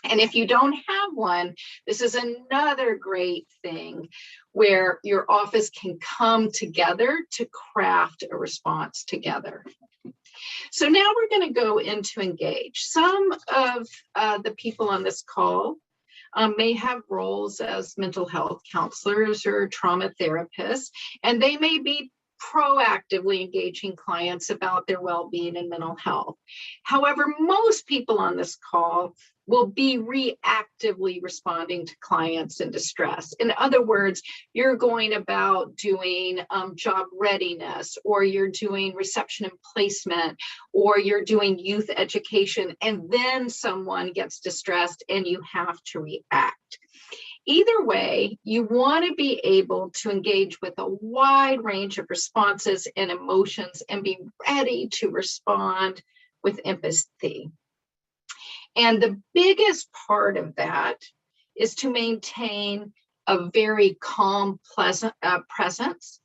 And if you don't have one, this is another great thing where your office can come together to craft a response together. So now we're going to go into engage. Some of the people on this call may have roles as mental health counselors or trauma therapists, and they may be proactively engaging clients about their well-being and mental health. However, most people on this call will be reactively responding to clients in distress. In other words, you're going about doing job readiness, or you're doing reception and placement, or you're doing youth education, and then someone gets distressed and you have to react. Either way, you want to be able to engage with a wide range of responses and emotions and be ready to respond with empathy. And the biggest part of that is to maintain a very calm, pleasant presence,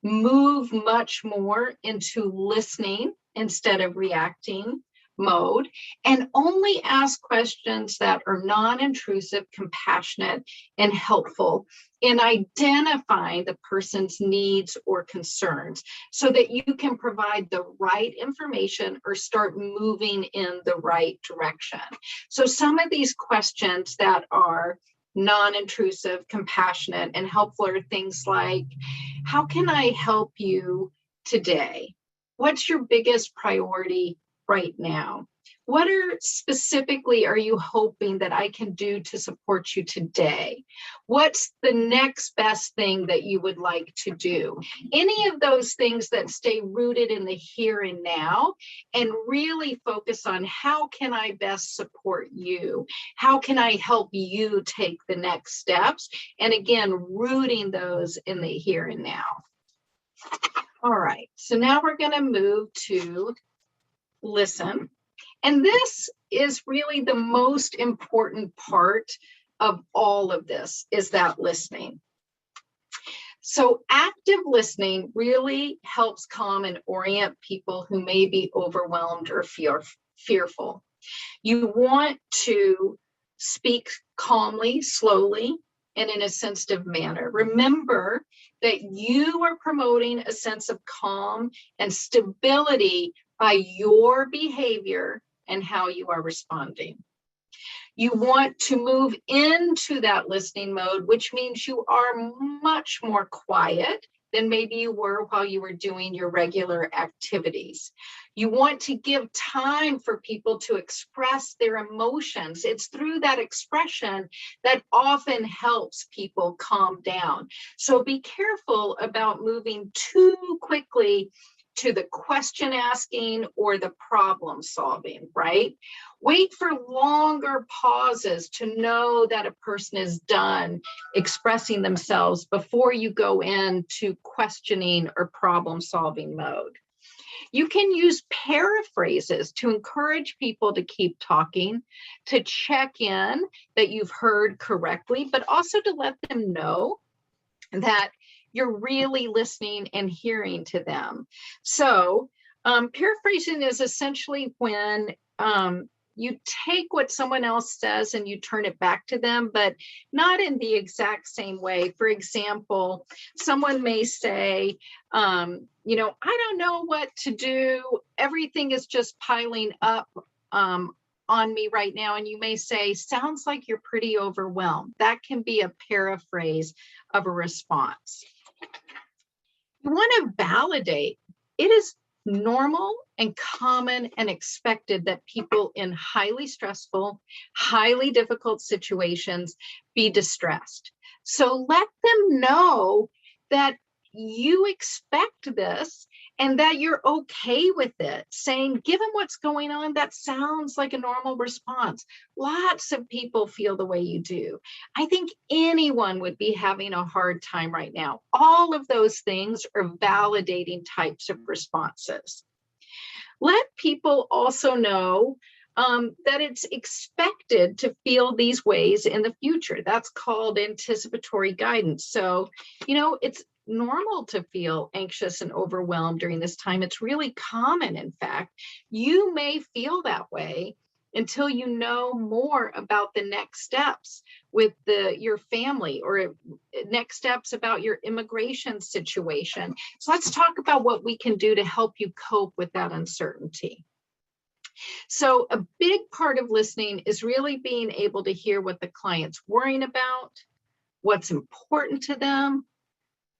move much more into listening instead of reacting mode, and only ask questions that are non-intrusive, compassionate, and helpful in identifying the person's needs or concerns so that you can provide the right information or start moving in the right direction. So some of these questions that are non-intrusive, compassionate, and helpful are things like, how can I help you today? What's your biggest priority right now? What specifically are you hoping that I can do to support you today? What's the next best thing that you would like to do? Any of those things that stay rooted in the here and now and really focus on how can I best support you? How can I help you take the next steps? And again, rooting those in the here and now. All right, so now we're going to move to listen. And this is really the most important part of all of this, is that listening. So active listening really helps calm and orient people who may be overwhelmed or fearful. You want to speak calmly, slowly, and in a sensitive manner. Remember that you are promoting a sense of calm and stability by your behavior and how you are responding. You want to move into that listening mode, which means you are much more quiet than maybe you were while you were doing your regular activities. You want to give time for people to express their emotions. It's through that expression that often helps people calm down. So be careful about moving too quickly to the question asking or the problem solving, right? Wait for longer pauses to know that a person is done expressing themselves before you go into questioning or problem solving mode. You can use paraphrases to encourage people to keep talking, to check in that you've heard correctly, but also to let them know that you're really listening and hearing to them. So paraphrasing is essentially when you take what someone else says and you turn it back to them, but not in the exact same way. For example, someone may say, you know, I don't know what to do. Everything is just piling up on me right now. And you may say, sounds like you're pretty overwhelmed. That can be a paraphrase of a response. You want to validate. It is normal and common and expected that people in highly stressful, highly difficult situations be distressed. So let them know that you expect this and that you're okay with it. Saying, given what's going on, that sounds like a normal response. Lots of people feel the way you do. I think anyone would be having a hard time right now. All of those things are validating types of responses. Let people also know that it's expected to feel these ways in the future. That's called anticipatory guidance. So, you know, it's normal to feel anxious and overwhelmed during this time. It's really common, in fact. You may feel that way until you know more about the next steps with your family or next steps about your immigration situation. So let's talk about what we can do to help you cope with that uncertainty. So a big part of listening is really being able to hear what the client's worrying about, what's important to them,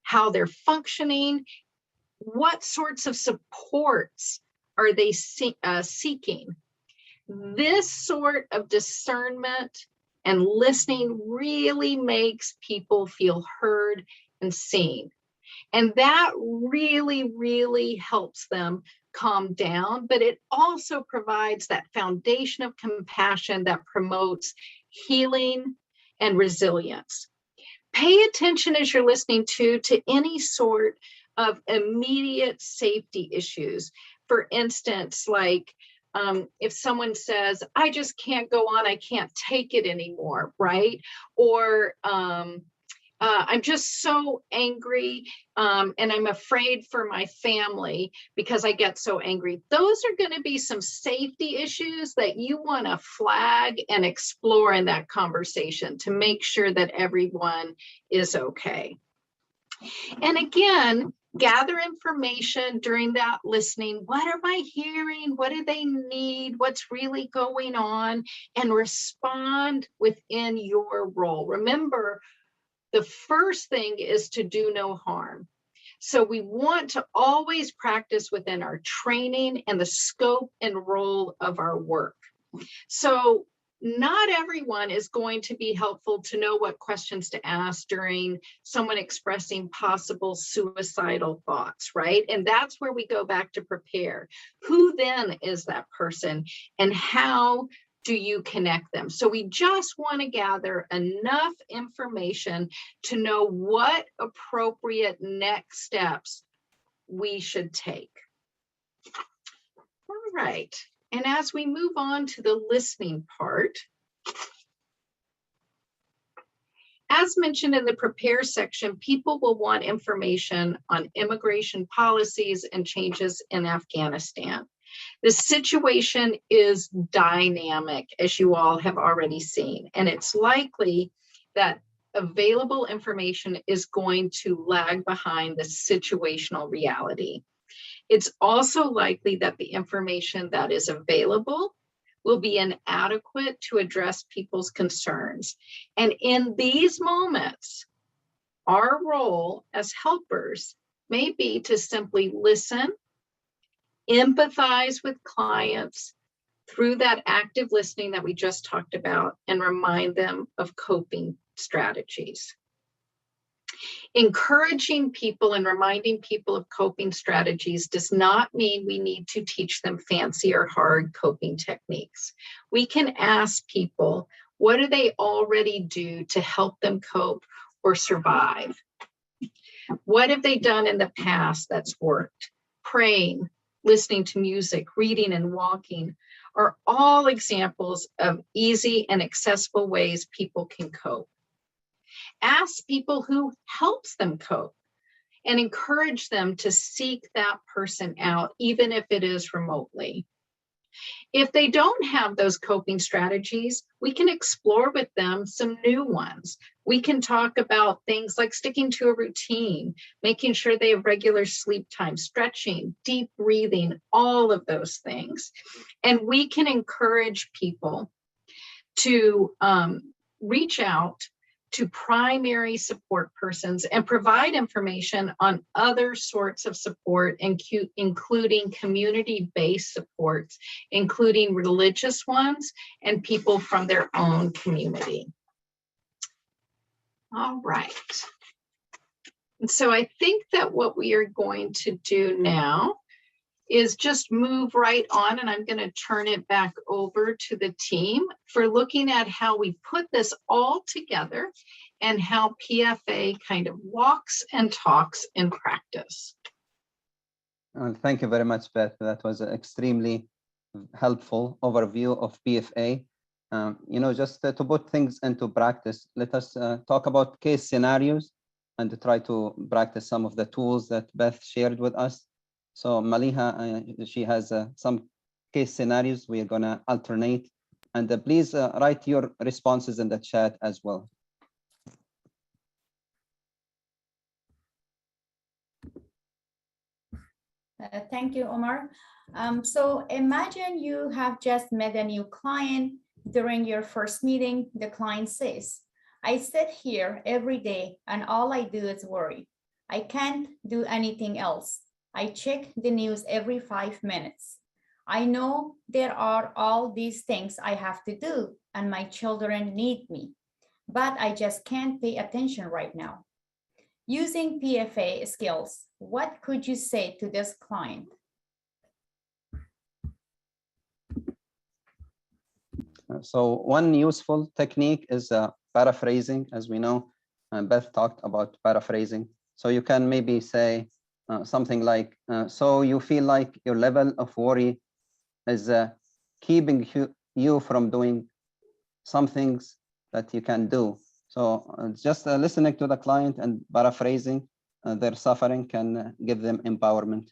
how they're functioning, what sorts of supports are they seeking. This sort of discernment and listening really makes people feel heard and seen. And that really, really helps them calm down, but it also provides that foundation of compassion that promotes healing and resilience. Pay attention as you're listening to any sort of immediate safety issues. For instance, like if someone says, I just can't go on, I can't take it anymore, right? Or I'm just so angry and I'm afraid for my family because I get so angry. Those are going to be some safety issues that you want to flag and explore in that conversation to make sure that everyone is okay. And again, gather information during that listening. What am I hearing? What do they need? What's really going on? And respond within your role. Remember, the first thing is to do no harm. So we want to always practice within our training and the scope and role of our work. So not everyone is going to be helpful to know what questions to ask during someone expressing possible suicidal thoughts, right? And that's where we go back to prepare. Who then is that person and how do you connect them? So we just want to gather enough information to know what appropriate next steps we should take. All right. And as we move on to the listening part, As mentioned in the prepare section, people will want information on immigration policies and changes in Afghanistan. The situation is dynamic, as you all have already seen, and it's likely that available information is going to lag behind the situational reality. It's also likely that the information that is available will be inadequate to address people's concerns. And in these moments, our role as helpers may be to simply listen, empathize with clients through that active listening that we just talked about, and remind them of coping strategies. Encouraging people and reminding people of coping strategies does not mean we need to teach them fancy or hard coping techniques. We can ask people, what do they already do to help them cope or survive? What have they done in the past that's worked? Praying, listening to music, reading and walking are all examples of easy and accessible ways people can cope. Ask people who helps them cope and encourage them to seek that person out, even if it is remotely. If they don't have those coping strategies, we can explore with them some new ones. We can talk about things like sticking to a routine, making sure they have regular sleep time, stretching, deep breathing, all of those things. And we can encourage people to reach out to primary support persons and provide information on other sorts of support, including community-based supports, including religious ones and people from their own community. All right. And so I think that what we are going to do now is just move right on, and I'm going to turn it back over to the team for looking at how we put this all together and how PFA kind of walks and talks in practice. Thank you very much, Beth. That was an extremely helpful overview of PFA. Just to put things into practice, let us talk about case scenarios and try to practice some of the tools that Beth shared with us. So Maliha, she has some case scenarios. We are going to alternate. And please write your responses in the chat as well. Thank you, Omar. So imagine you have just met a new client. During your first meeting, the client says, I sit here every day and all I do is worry. I can't do anything else. I check the news every 5 minutes. I know there are all these things I have to do and my children need me, but I just can't pay attention right now. Using PFA skills, what could you say to this client? So one useful technique is paraphrasing, as we know. Beth talked about paraphrasing. So you can maybe say something like, so you feel like your level of worry is keeping you from doing some things that you can do. So just listening to the client and paraphrasing their suffering can give them empowerment.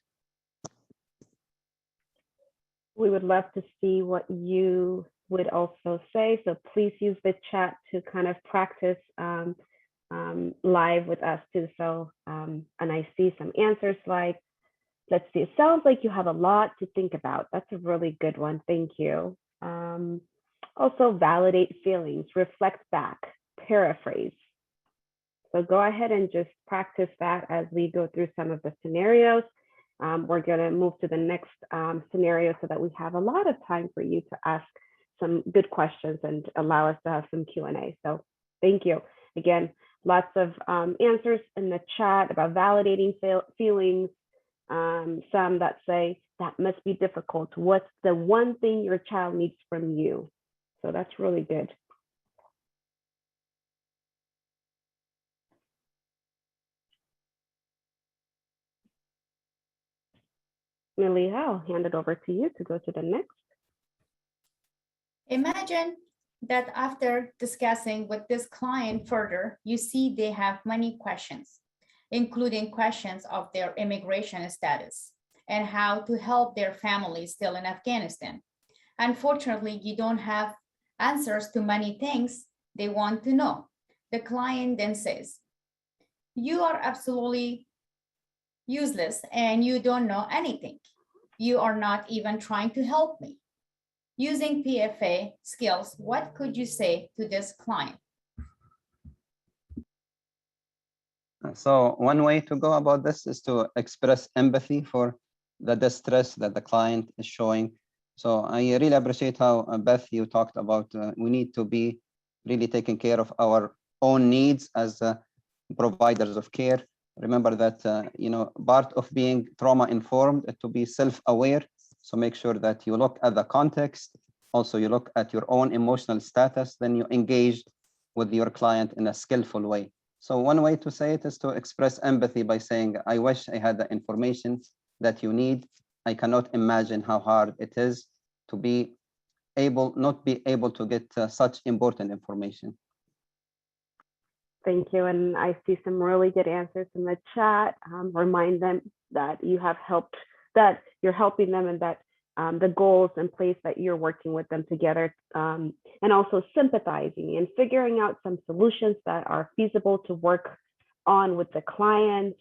We would love to see what you would also say. So please use the chat to kind of practice live with us too. So, and I see some answers like, let's see, it sounds like you have a lot to think about. That's a really good one. Thank you. Also validate feelings, reflect back, paraphrase. So go ahead and just practice that as we go through some of the scenarios. We're going to move to the next scenario so that we have a lot of time for you to ask some good questions and allow us to have some Q&A. So thank you. Again, lots of answers in the chat about validating feelings. Some that say, that must be difficult. What's the one thing your child needs from you? So that's really good. Maliha, I'll hand it over to you to go to the next. Imagine that after discussing with this client further, you see they have many questions, including questions of their immigration status and how to help their family still in Afghanistan. Unfortunately, you don't have answers to many things they want to know. The client then says, "You are absolutely useless and you don't know anything. You are not even trying to help me." Using PFA skills, what could you say to this client? So one way to go about this is to express empathy for the distress that the client is showing. So I really appreciate how, Beth, you talked about we need to be really taking care of our own needs as providers of care. Remember that, part of being trauma informed is to be self-aware. So make sure that you look at the context. Also, you look at your own emotional status, then you engage with your client in a skillful way. So one way to say it is to express empathy by saying, "I wish I had the information that you need. I cannot imagine how hard it is to not be able to get such important information." Thank you. And I see some really good answers in the chat. Remind them that you have helped, that you're helping them, and that the goals in place that you're working with them together, and also sympathizing and figuring out some solutions that are feasible to work on with the client.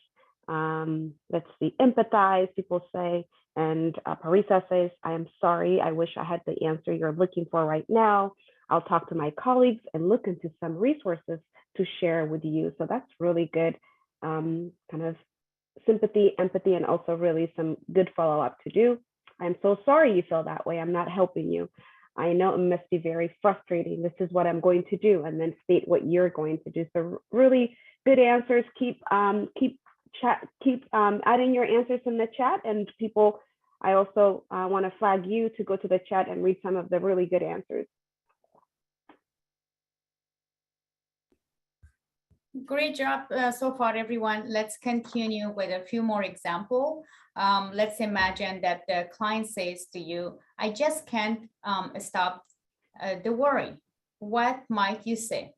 Let's see, empathize, people say, and Parisa says, "I am sorry, I wish I had the answer you're looking for right now. I'll talk to my colleagues and look into some resources to share with you." So that's really good, kind of sympathy, empathy, and also really some good follow-up to do. "I'm so sorry you feel that way. I'm not helping you. I know it must be very frustrating. This is what I'm going to do," and then state what you're going to do. So really good answers. Keep adding your answers in the chat, and people, I also want to flag you to go to the chat and read some of the really good answers. Great job so far, everyone. Let's continue with a few more examples. Let's imagine that the client says to you, "I just can't stop the worry." What might you say?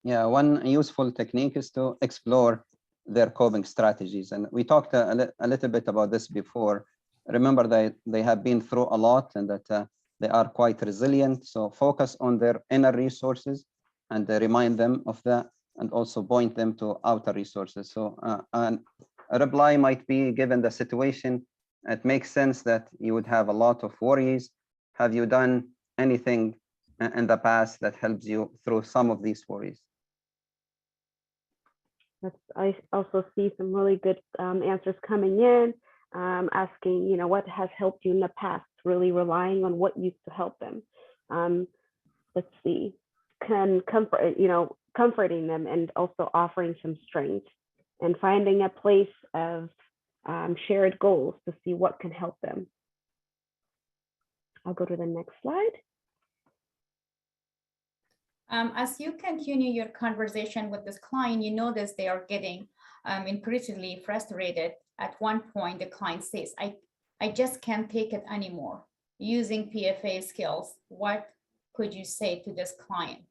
Yeah, one useful technique is to explore their coping strategies. And we talked a little bit about this before. Remember that they have been through a lot and that they are quite resilient. So focus on their inner resources and remind them of that, and also point them to outer resources. So a reply might be, "Given the situation, it makes sense that you would have a lot of worries. Have you done anything in the past that helps you through some of these worries?" I also see some really good answers coming in, asking, what has helped you in the past, really relying on what used to help them. Let's see, comforting them and also offering some strength, and finding a place of shared goals to see what can help them. I'll go to the next slide. As you continue your conversation with this client, you notice they are getting increasingly frustrated. At one point, the client says, I just can't take it anymore." Using PFA skills, what could you say to this client?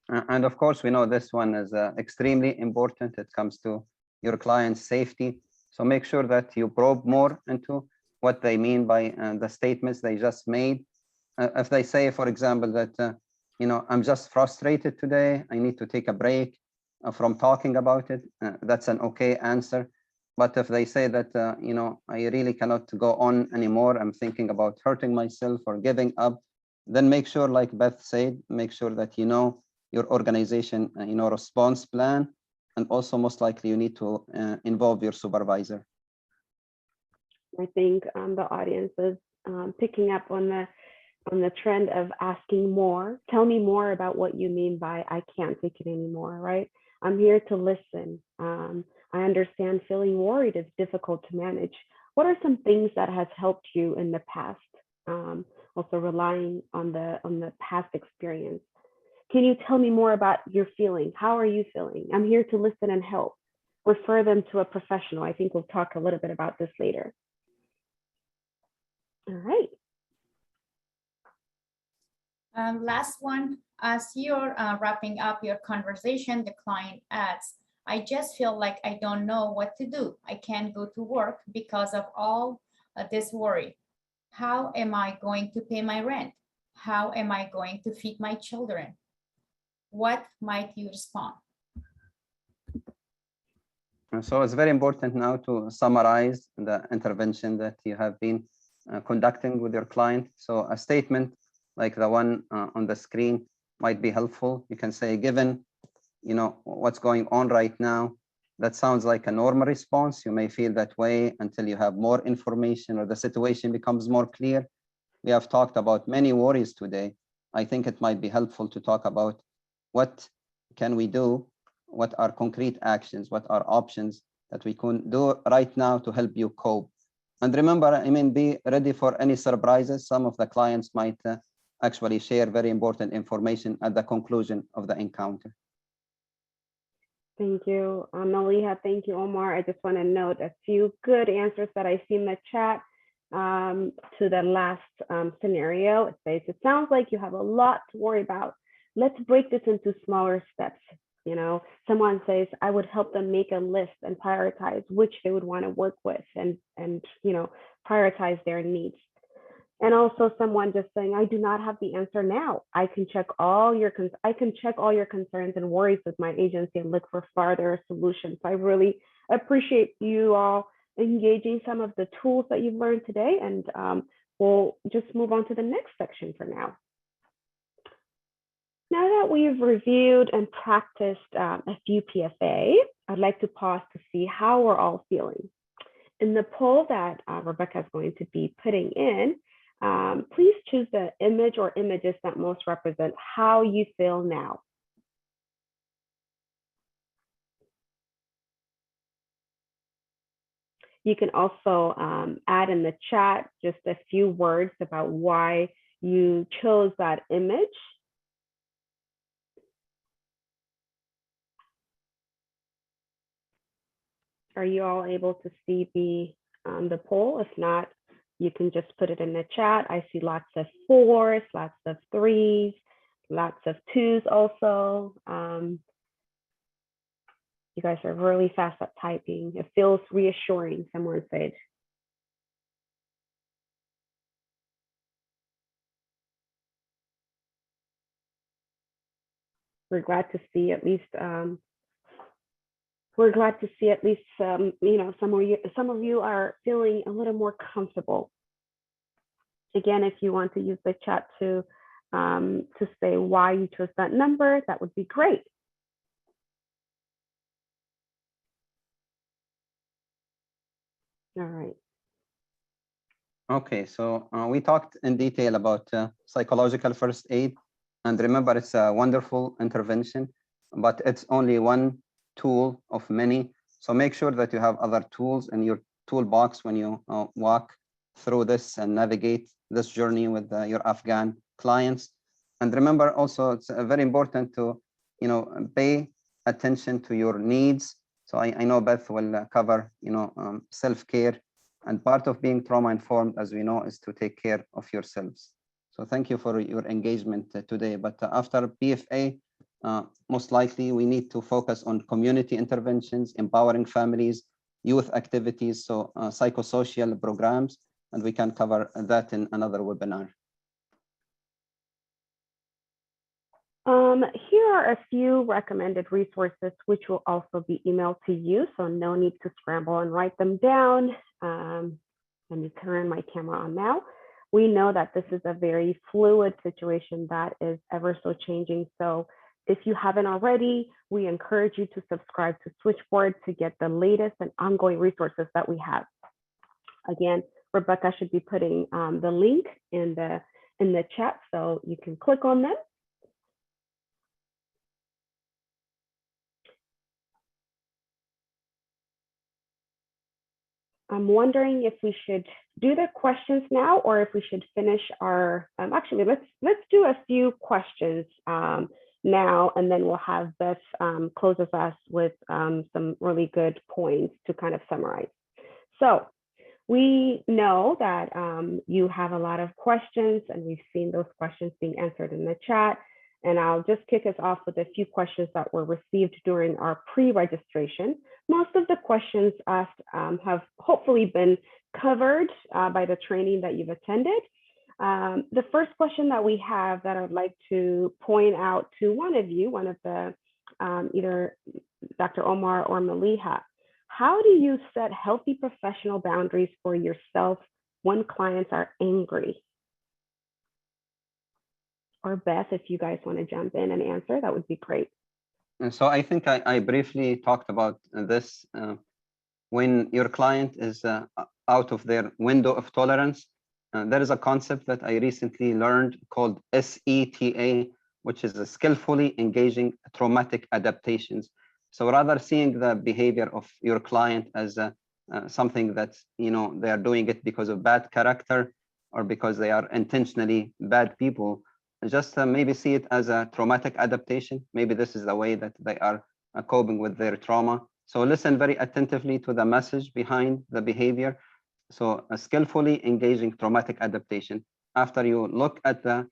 And of course, we know this one is extremely important. It comes to your client's safety. So make sure that you probe more into what they mean by the statements they just made. If they say, for example, that, "I'm just frustrated today, I need to take a break from talking about it," that's an okay answer. But if they say that, "I really cannot go on anymore, I'm thinking about hurting myself or giving up," then make sure, like Beth said, make sure that you know your organization, response plan, and also most likely you need to involve your supervisor. I think the audience is picking up on the trend of asking more. Tell me more about what you mean by "I can't take it anymore," right? I'm here to listen. I understand feeling worried is difficult to manage. What are some things that has helped you in the past? Also relying on the past experience. Can you tell me more about your feelings? How are you feeling? I'm here to listen and help. Refer them to a professional. I think we'll talk a little bit about this later. All right. Last one, as you're wrapping up your conversation, the client adds, I just feel like I don't know what to do. I can't go to work because of all this worry. How am I going to pay my rent? How am I going to feed my children? What might you respond? So it's very important now to summarize the intervention that you have been conducting with your client. So a statement like the one on the screen might be helpful. You can say, given what's going on right now, that sounds like a normal response. You may feel that way until you have more information or the situation becomes more clear. We have talked about many worries today. I think it might be helpful to talk about what can we do, what are concrete actions, what are options that we can do right now to help you cope. And remember, I mean, be ready for any surprises. Some of the clients might actually share very important information at the conclusion of the encounter. Thank you, Maliha. Thank you, Omar. I just want to note a few good answers that I see in the chat to the last scenario. It says, it sounds like you have a lot to worry about. Let's break this into smaller steps. Someone says, I would help them make a list and prioritize which they would want to work with and prioritize their needs. And also someone just saying, I do not have the answer now. I can check all your concerns and worries with my agency and look for further solutions. So I really appreciate you all engaging some of the tools that you've learned today. And we'll just move on to the next section for now. Now that we've reviewed and practiced a few PFA, I'd like to pause to see how we're all feeling. In the poll that Rebecca is going to be putting in, please choose the image or images that most represent how you feel now. You can also add in the chat just a few words about why you chose that image. Are you all able to see the poll? If not, you can just put it in the chat. I see lots of 4s, lots of 3s, lots of 2s also. You guys are really fast at typing. It feels reassuring, someone said. We're glad to see at least some of you are feeling a little more comfortable. Again, if you want to use the chat to say why you chose that number, that would be great. All right. Okay, so we talked in detail about psychological first aid. And remember, it's a wonderful intervention, but it's only one tool of many. So make sure that you have other tools in your toolbox when you walk through this and navigate this journey with your Afghan clients. And remember also, it's very important to pay attention to your needs. So I know Beth will cover self-care, and part of being trauma informed, as we know, is to take care of yourselves. So thank you for your engagement today. But after PFA, most likely we need to focus on community interventions, empowering families, youth activities, so psychosocial programs, and we can cover that in another webinar. Here are a few recommended resources, which will also be emailed to you, so no need to scramble and write them down. Let me turn my camera on now. We know that this is a very fluid situation that is ever so changing. So if you haven't already, we encourage you to subscribe to Switchboard to get the latest and ongoing resources that we have. Again, Rebecca should be putting the link in the chat, so you can click on them. I'm wondering if we should do the questions now, or if we should finish our, actually, let's do a few questions now, and then we'll have Beth close us with some really good points to kind of summarize. So We know that you have a lot of questions, and we've seen those questions being answered in the chat. And I'll just kick us off with a few questions that were received during our pre-registration. Most of the questions asked have hopefully been covered by the training that you've attended. The first question that we have that I'd like to point out to one of you, one of the either Dr. Omar or Maliha, how do you set healthy professional boundaries for yourself when clients are angry? Or Beth, if you guys want to jump in and answer, that would be great. And so I think I briefly talked about this. When your client is out of their window of tolerance, there is a concept that I recently learned called SETA, which is a skillfully engaging traumatic adaptations. So rather seeing the behavior of your client as something that, they are doing it because of bad character or because they are intentionally bad people, just maybe see it as a traumatic adaptation. Maybe this is the way that they are coping with their trauma. So listen very attentively to the message behind the behavior. So a skillfully engaging traumatic adaptation. After you look at the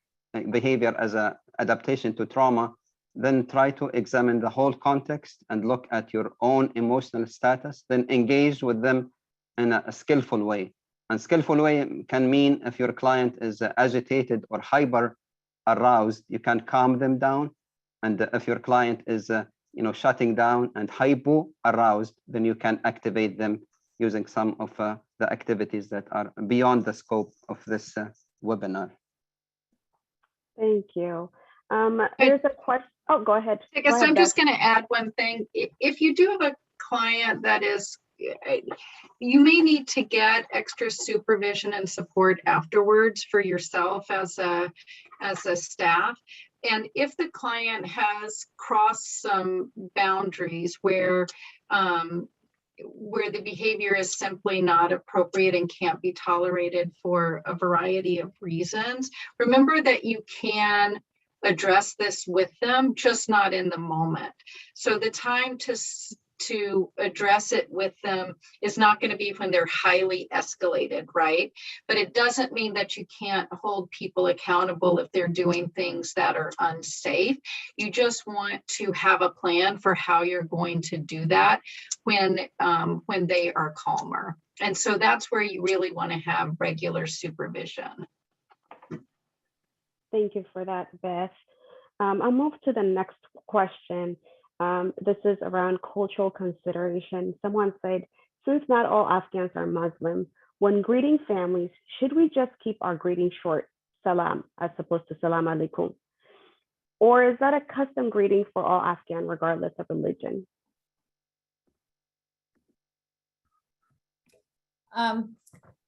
behavior as an adaptation to trauma, then try to examine the whole context and look at your own emotional status, then engage with them in a skillful way. And skillful way can mean if your client is agitated or hyper aroused, you can calm them down. And if your client is shutting down and hypo aroused, then you can activate them using some of the activities that are beyond the scope of this webinar. Thank you. There's a question. Oh, go ahead. I guess I'm just going to add one thing. If you do have a client that is, you may need to get extra supervision and support afterwards for yourself as a staff. And if the client has crossed some boundaries where the behavior is simply not appropriate and can't be tolerated for a variety of reasons, remember that you can address this with them, just not in the moment. So the time to address it with them is not going to be when they're highly escalated, right? But it doesn't mean that you can't hold people accountable if they're doing things that are unsafe. You just want to have a plan for how you're going to do that when they are calmer. And so that's where you really want to have regular supervision. Thank you for that, Beth. I'll move to the next question. This is around cultural consideration. Someone said, since not all Afghans are Muslim, when greeting families, should we just keep our greeting short, salam, as opposed to salam alaikum? Or is that a custom greeting for all Afghan, regardless of religion?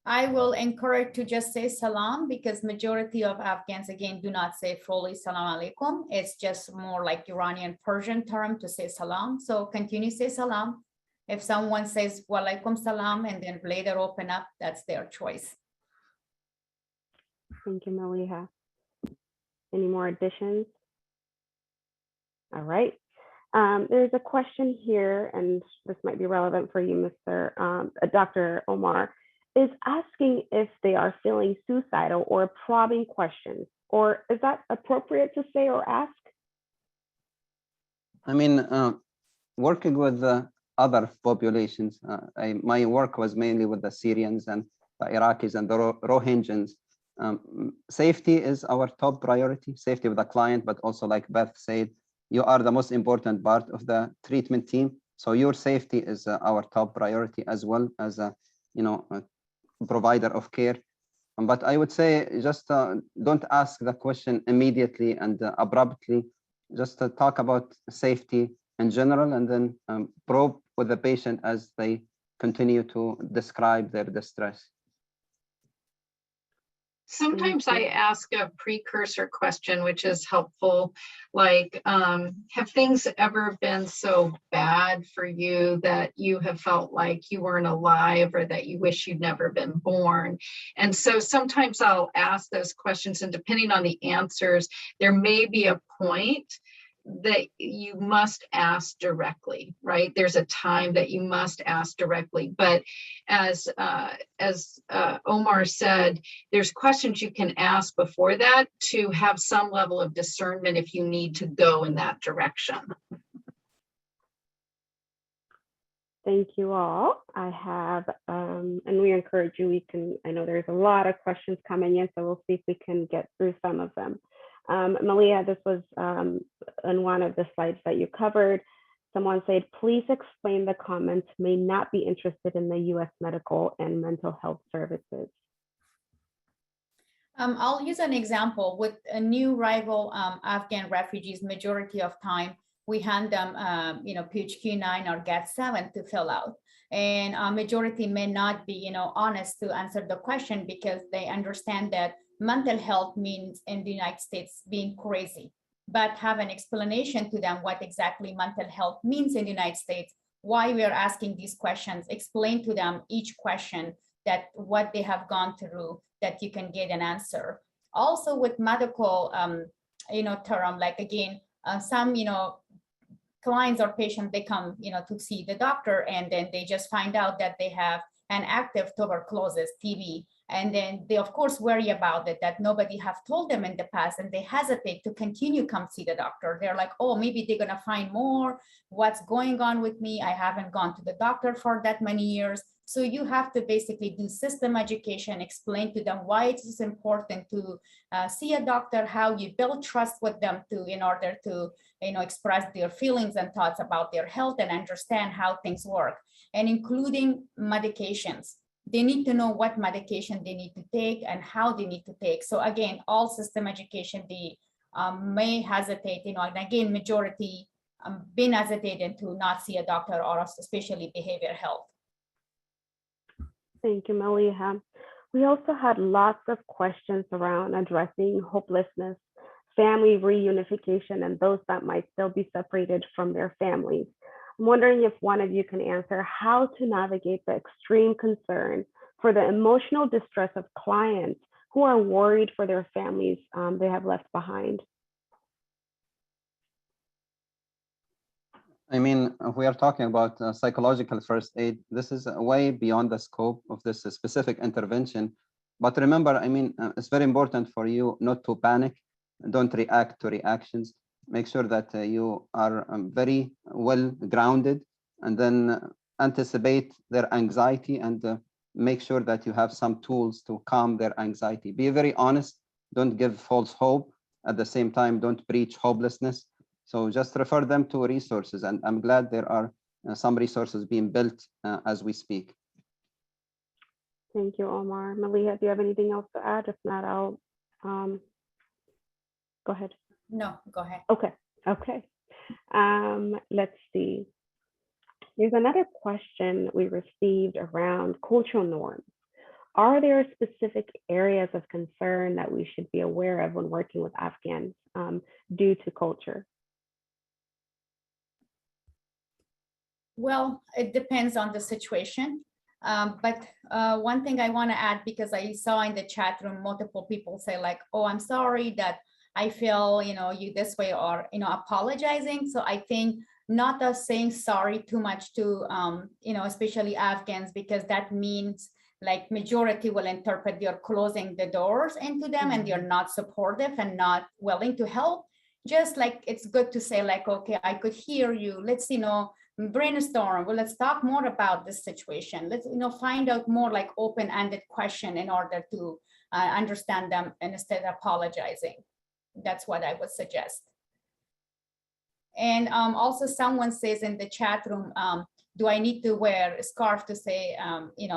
I will encourage to just say salam, because majority of Afghans, again, do not say fully salam alaikum. It's just more like Iranian Persian term to say salam. So continue to say salam. If someone says wa alaikum salam and then later open up, that's their choice. Thank you, Maliha. Any more additions? All right. There's a question here, and this might be relevant for you, Dr. Omar, is asking if they are feeling suicidal or probing questions, or is that appropriate to say or ask? I mean, working with other populations, my work was mainly with the Syrians and the Iraqis and the Rohingyans. Safety is our top priority, safety of the client, but also like Beth said, you are the most important part of the treatment team. So your safety is our top priority, as well as a provider of care. But I would say just don't ask the question immediately and abruptly. Just talk about safety in general, and then probe with the patient as they continue to describe their distress. Sometimes I ask a precursor question, which is helpful, like, have things ever been so bad for you that you have felt like you weren't alive, or that you wish you'd never been born? And so sometimes I'll ask those questions, and depending on the answers, there may be a point that you must ask directly, right? There's a time that you must ask directly. But as Omar said, there's questions you can ask before that to have some level of discernment if you need to go in that direction. Thank you all. I have, and we encourage you, I know there's a lot of questions coming in, so we'll see if we can get through some of them. Maliha, this was on one of the slides that you covered. Someone said, please explain the comments may not be interested in the US medical and mental health services. I'll use an example with a new arrival Afghan refugees. Majority of time, we hand them, PHQ-9 or GAT-7 to fill out. And majority may not be, honest to answer the question because they understand that mental health means in the United States being crazy, but have an explanation to them what exactly mental health means in the United States, why we are asking these questions, explain to them each question that what they have gone through, that you can get an answer. Also with medical, term, like again, some, clients or patients, they come, to see the doctor and then they just find out that they have an active tuberculosis, TB. And then they of course worry about it, that nobody have told them in the past and they hesitate to continue come see the doctor. They're like, oh, maybe they're gonna find more, what's going on with me? I haven't gone to the doctor for that many years. So you have to basically do system education, explain to them why it is important to see a doctor, how you build trust with them in order to express their feelings and thoughts about their health and understand how things work, and including medications. They need to know what medication they need to take and how they need to take. So again, all system education, they may hesitate, and again, majority been hesitating to not see a doctor or especially behavioral health. Thank you, Maliha. We also had lots of questions around addressing hopelessness, family reunification, and those that might still be separated from their families. I'm wondering if one of you can answer how to navigate the extreme concern for the emotional distress of clients who are worried for their families they have left behind. I mean, if we are talking about psychological first aid, this is way beyond the scope of this specific intervention. But remember, I mean, it's very important for you not to panic. Don't react to reactions. Make sure that you are very well grounded, and then anticipate their anxiety and make sure that you have some tools to calm their anxiety. Be very honest. Don't give false hope. At the same time, don't preach hopelessness. So just refer them to resources, and I'm glad there are some resources being built as we speak. Thank you, Omar. Maliha, do you have anything else to add? If not, I'll go ahead. No, go ahead. Okay. Let's see. There's another question we received around cultural norms. Are there specific areas of concern that we should be aware of when working with Afghans due to culture? Well, it depends on the situation. But one thing I want to add, because I saw in the chat room, multiple people say like, oh, I'm sorry that I feel, you this way, or, apologizing. So I think not us saying sorry too much to, especially Afghans, because that means like majority will interpret you're closing the doors into them and you're not supportive and not willing to help. Just like, it's good to say like, okay, I could hear you. Let's, brainstorm. Well, let's talk more about this situation. Let's, find out more like open-ended question in order to understand them instead of apologizing. That's what I would suggest. And also someone says in the chat room, do I need to wear a scarf to say,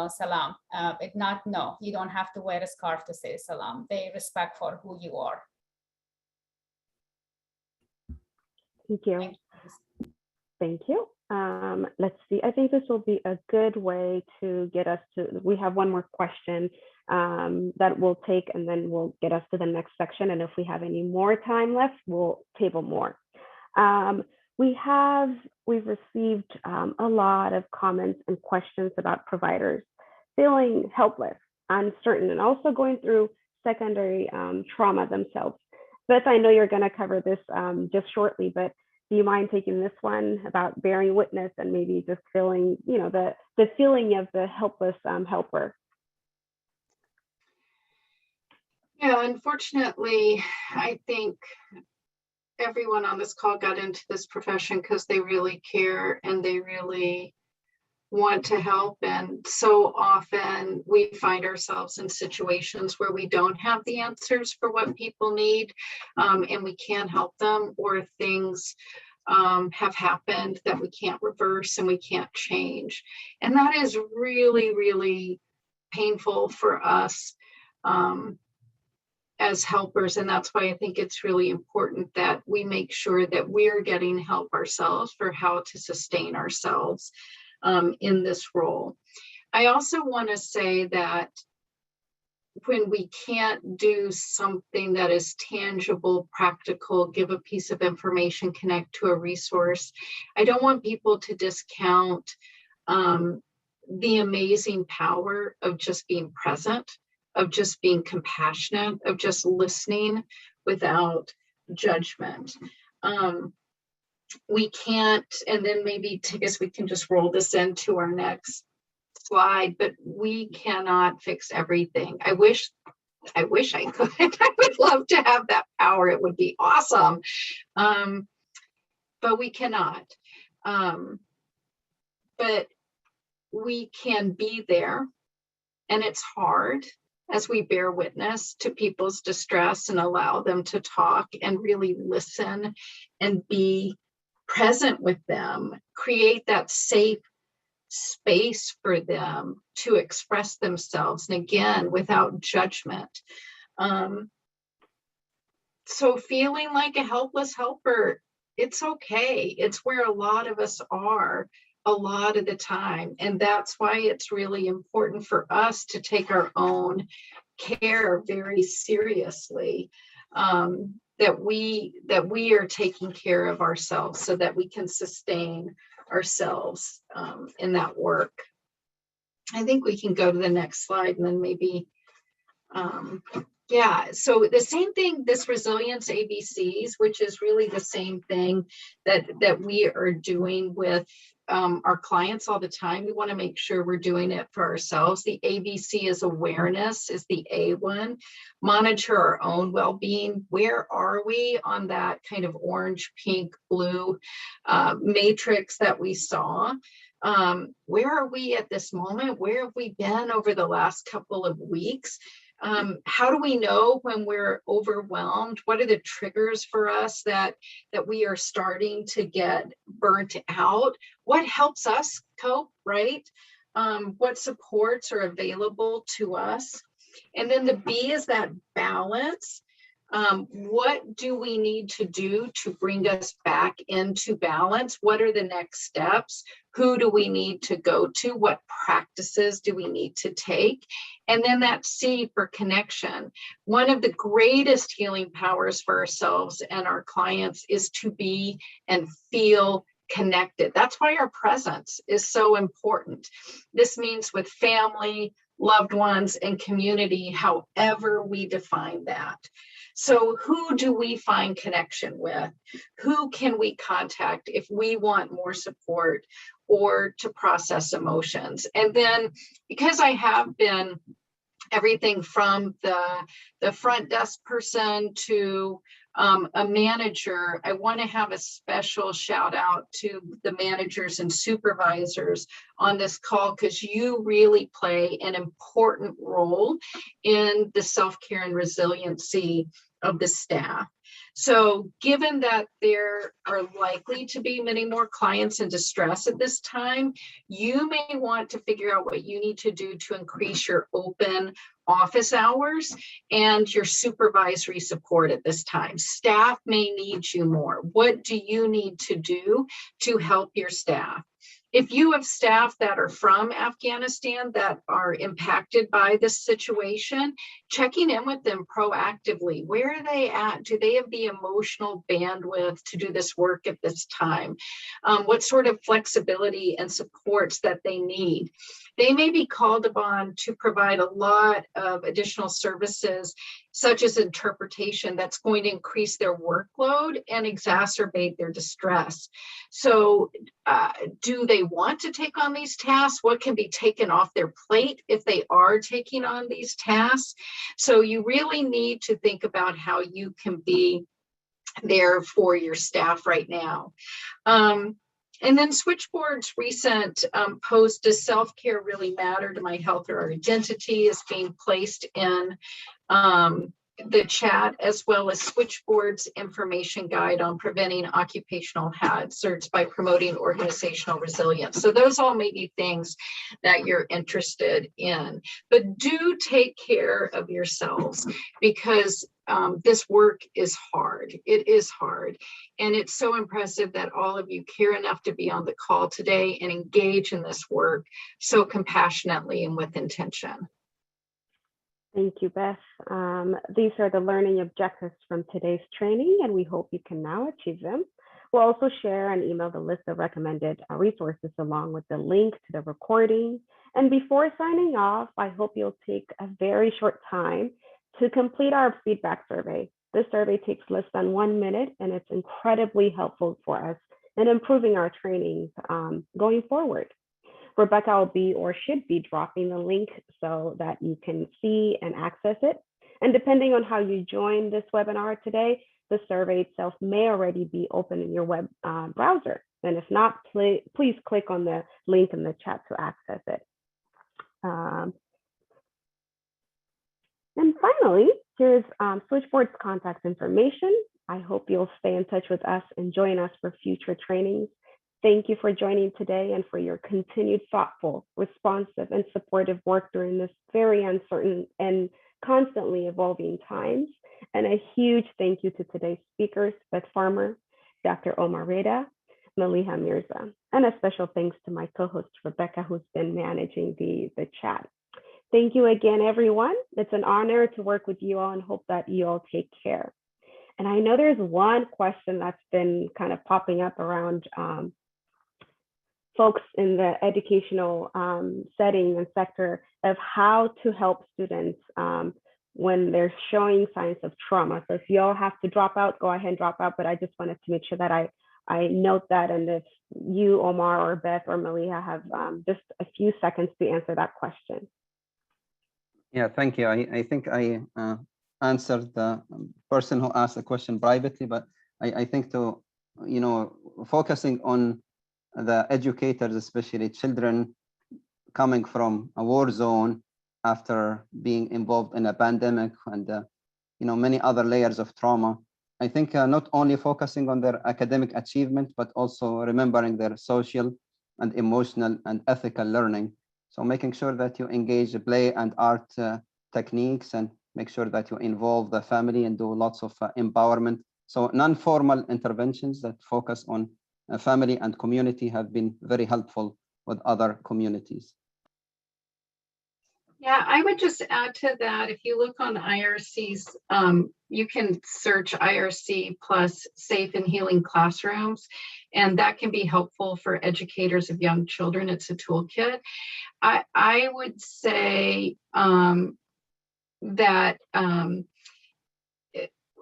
salam? No, you don't have to wear a scarf to say salam. They respect for who you are. Thank you. Thank you. Let's see. I think this will be a good way to get us to, we have one more question that we'll take, and then we'll get us to the next section. And if we have any more time left, we'll table more. We've received a lot of comments and questions about providers feeling helpless, uncertain, and also going through secondary trauma themselves. Beth, I know you're going to cover this just shortly, but do you mind taking this one about bearing witness and maybe just feeling, you know, the feeling of the helpless helper? Yeah, unfortunately, I think everyone on this call got into this profession because they really care and they really want to help. And so often we find ourselves in situations where we don't have the answers for what people need, and we can't help them, or things have happened that we can't reverse and we can't change. And that is really, really painful for us as helpers. And that's why I think it's really important that we make sure that we're getting help ourselves for how to sustain ourselves in this role. I also want to say that when we can't do something that is tangible, practical, give a piece of information, connect to a resource, I don't want people to discount the amazing power of just being present, of just being compassionate, of just listening without judgment. We can't, and then maybe I guess we can just roll this into our next slide, but we cannot fix everything. I wish I could. I would love to have that power. It would be awesome. But we cannot. But we can be there, and it's hard as we bear witness to people's distress and allow them to talk and really listen and be present with them, create that safe space for them to express themselves, and again, without judgment. So feeling like a helpless helper, it's okay. It's where a lot of us are a lot of the time. And that's why it's really important for us to take our own care very seriously, that we are taking care of ourselves so that we can sustain ourselves in that work. I think we can go to the next slide and then maybe, yeah, so the same thing, this resilience ABCs, which is really the same thing that we are doing with our clients all the time. We want to make sure we're doing it for ourselves. The ABC is awareness, is the A one. Monitor our own well-being. Where are we on that kind of orange, pink, blue matrix that we saw? Where are we at this moment? Where have we been over the last couple of weeks? How do we know when we're overwhelmed? What are the triggers for us that we are starting to get burnt out? What helps us cope, right? What supports are available to us? And then the B is that balance. What do we need to do to bring us back into balance? What are the next steps? Who do we need to go to? What practices do we need to take? And then that C for connection. One of the greatest healing powers for ourselves and our clients is to be and feel connected. That's why our presence is so important. This means with family, loved ones, and community, however we define that. So who do we find connection with? Who can we contact if we want more support or to process emotions? And then because I have been everything from the front desk person to a manager, I want to have a special shout out to the managers and supervisors on this call, because you really play an important role in the self-care and resiliency of the staff. So given that there are likely to be many more clients in distress at this time, you may want to figure out what you need to do to increase your open office hours and your supervisory support at this time. Staff may need you more. What do you need to do to help your staff? If you have staff that are from Afghanistan that are impacted by this situation, checking in with them proactively. Where are they at? Do they have the emotional bandwidth to do this work at this time? What sort of flexibility and supports that they need? They may be called upon to provide a lot of additional services, such as interpretation, that's going to increase their workload and exacerbate their distress. So do they want to take on these tasks? What can be taken off their plate if they are taking on these tasks? So you really need to think about how you can be there for your staff right now. And then Switchboard's recent post, does self-care really matter to my health or identity, is being placed in the chat, as well as Switchboard's information guide on preventing occupational hazards by promoting organizational resilience. So those all may be things that you're interested in, but do take care of yourselves, because this work is hard. It is hard. And it's so impressive that all of you care enough to be on the call today and engage in this work so compassionately and with intention. Thank you, Beth. These are the learning objectives from today's training, and we hope you can now achieve them. We'll also share and email the list of recommended resources along with the link to the recording. And before signing off, I hope you'll take a very short time to complete our feedback survey. This survey takes less than 1 minute, and it's incredibly helpful for us in improving our trainings going forward. Rebecca will be or should be dropping the link so that you can see and access it. And depending on how you join this webinar today, the survey itself may already be open in your web browser. And if not, please click on the link in the chat to access it. And finally, here's Switchboard's contact information. I hope you'll stay in touch with us and join us for future trainings. Thank you for joining today and for your continued thoughtful, responsive, and supportive work during this very uncertain and constantly evolving times. And a huge thank you to today's speakers, Beth Farmer, Dr. Omar Reda, Maliha Mirza, and a special thanks to my co-host, Rebecca, who's been managing the chat. Thank you again, everyone. It's an honor to work with you all and hope that you all take care. And I know there's one question that's been kind of popping up around folks in the educational setting and sector of how to help students when they're showing signs of trauma. So if you all have to drop out, go ahead and drop out, but I just wanted to make sure that I note that, and if you, Omar, or Beth, or Maliha have just a few seconds to answer that question. Yeah, thank you. I think I answered the person who asked the question privately, but I think to, focusing on the educators, especially children coming from a war zone after being involved in a pandemic and many other layers of trauma. I think not only focusing on their academic achievement, but also remembering their social and emotional and ethical learning. So making sure that you engage the play and art techniques, and make sure that you involve the family and do lots of empowerment. So non-formal interventions that focus on family and community have been very helpful with other communities. Yeah, I would just add to that, if you look on IRC's, you can search IRC plus Safe and Healing Classrooms, and that can be helpful for educators of young children. It's a toolkit. I would say that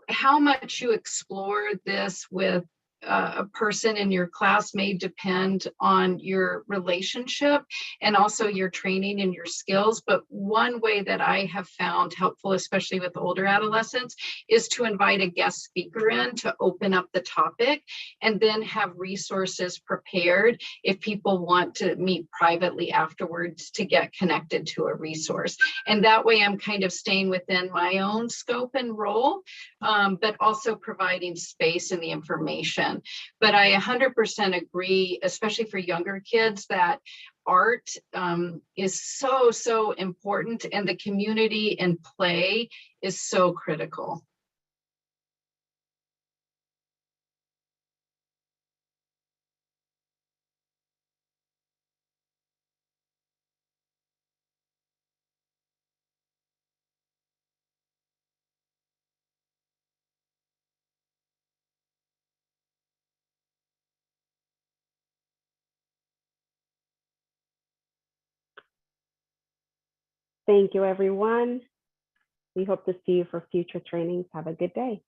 how much you explore this with a person in your class may depend on your relationship and also your training and your skills. But one way that I have found helpful, especially with older adolescents, is to invite a guest speaker in to open up the topic, and then have resources prepared if people want to meet privately afterwards to get connected to a resource. And that way I'm kind of staying within my own scope and role, but also providing space and the information. But I 100% agree, especially for younger kids, that art is so important, and the community and play is so critical. Thank you, everyone. We hope to see you for future trainings. Have a good day.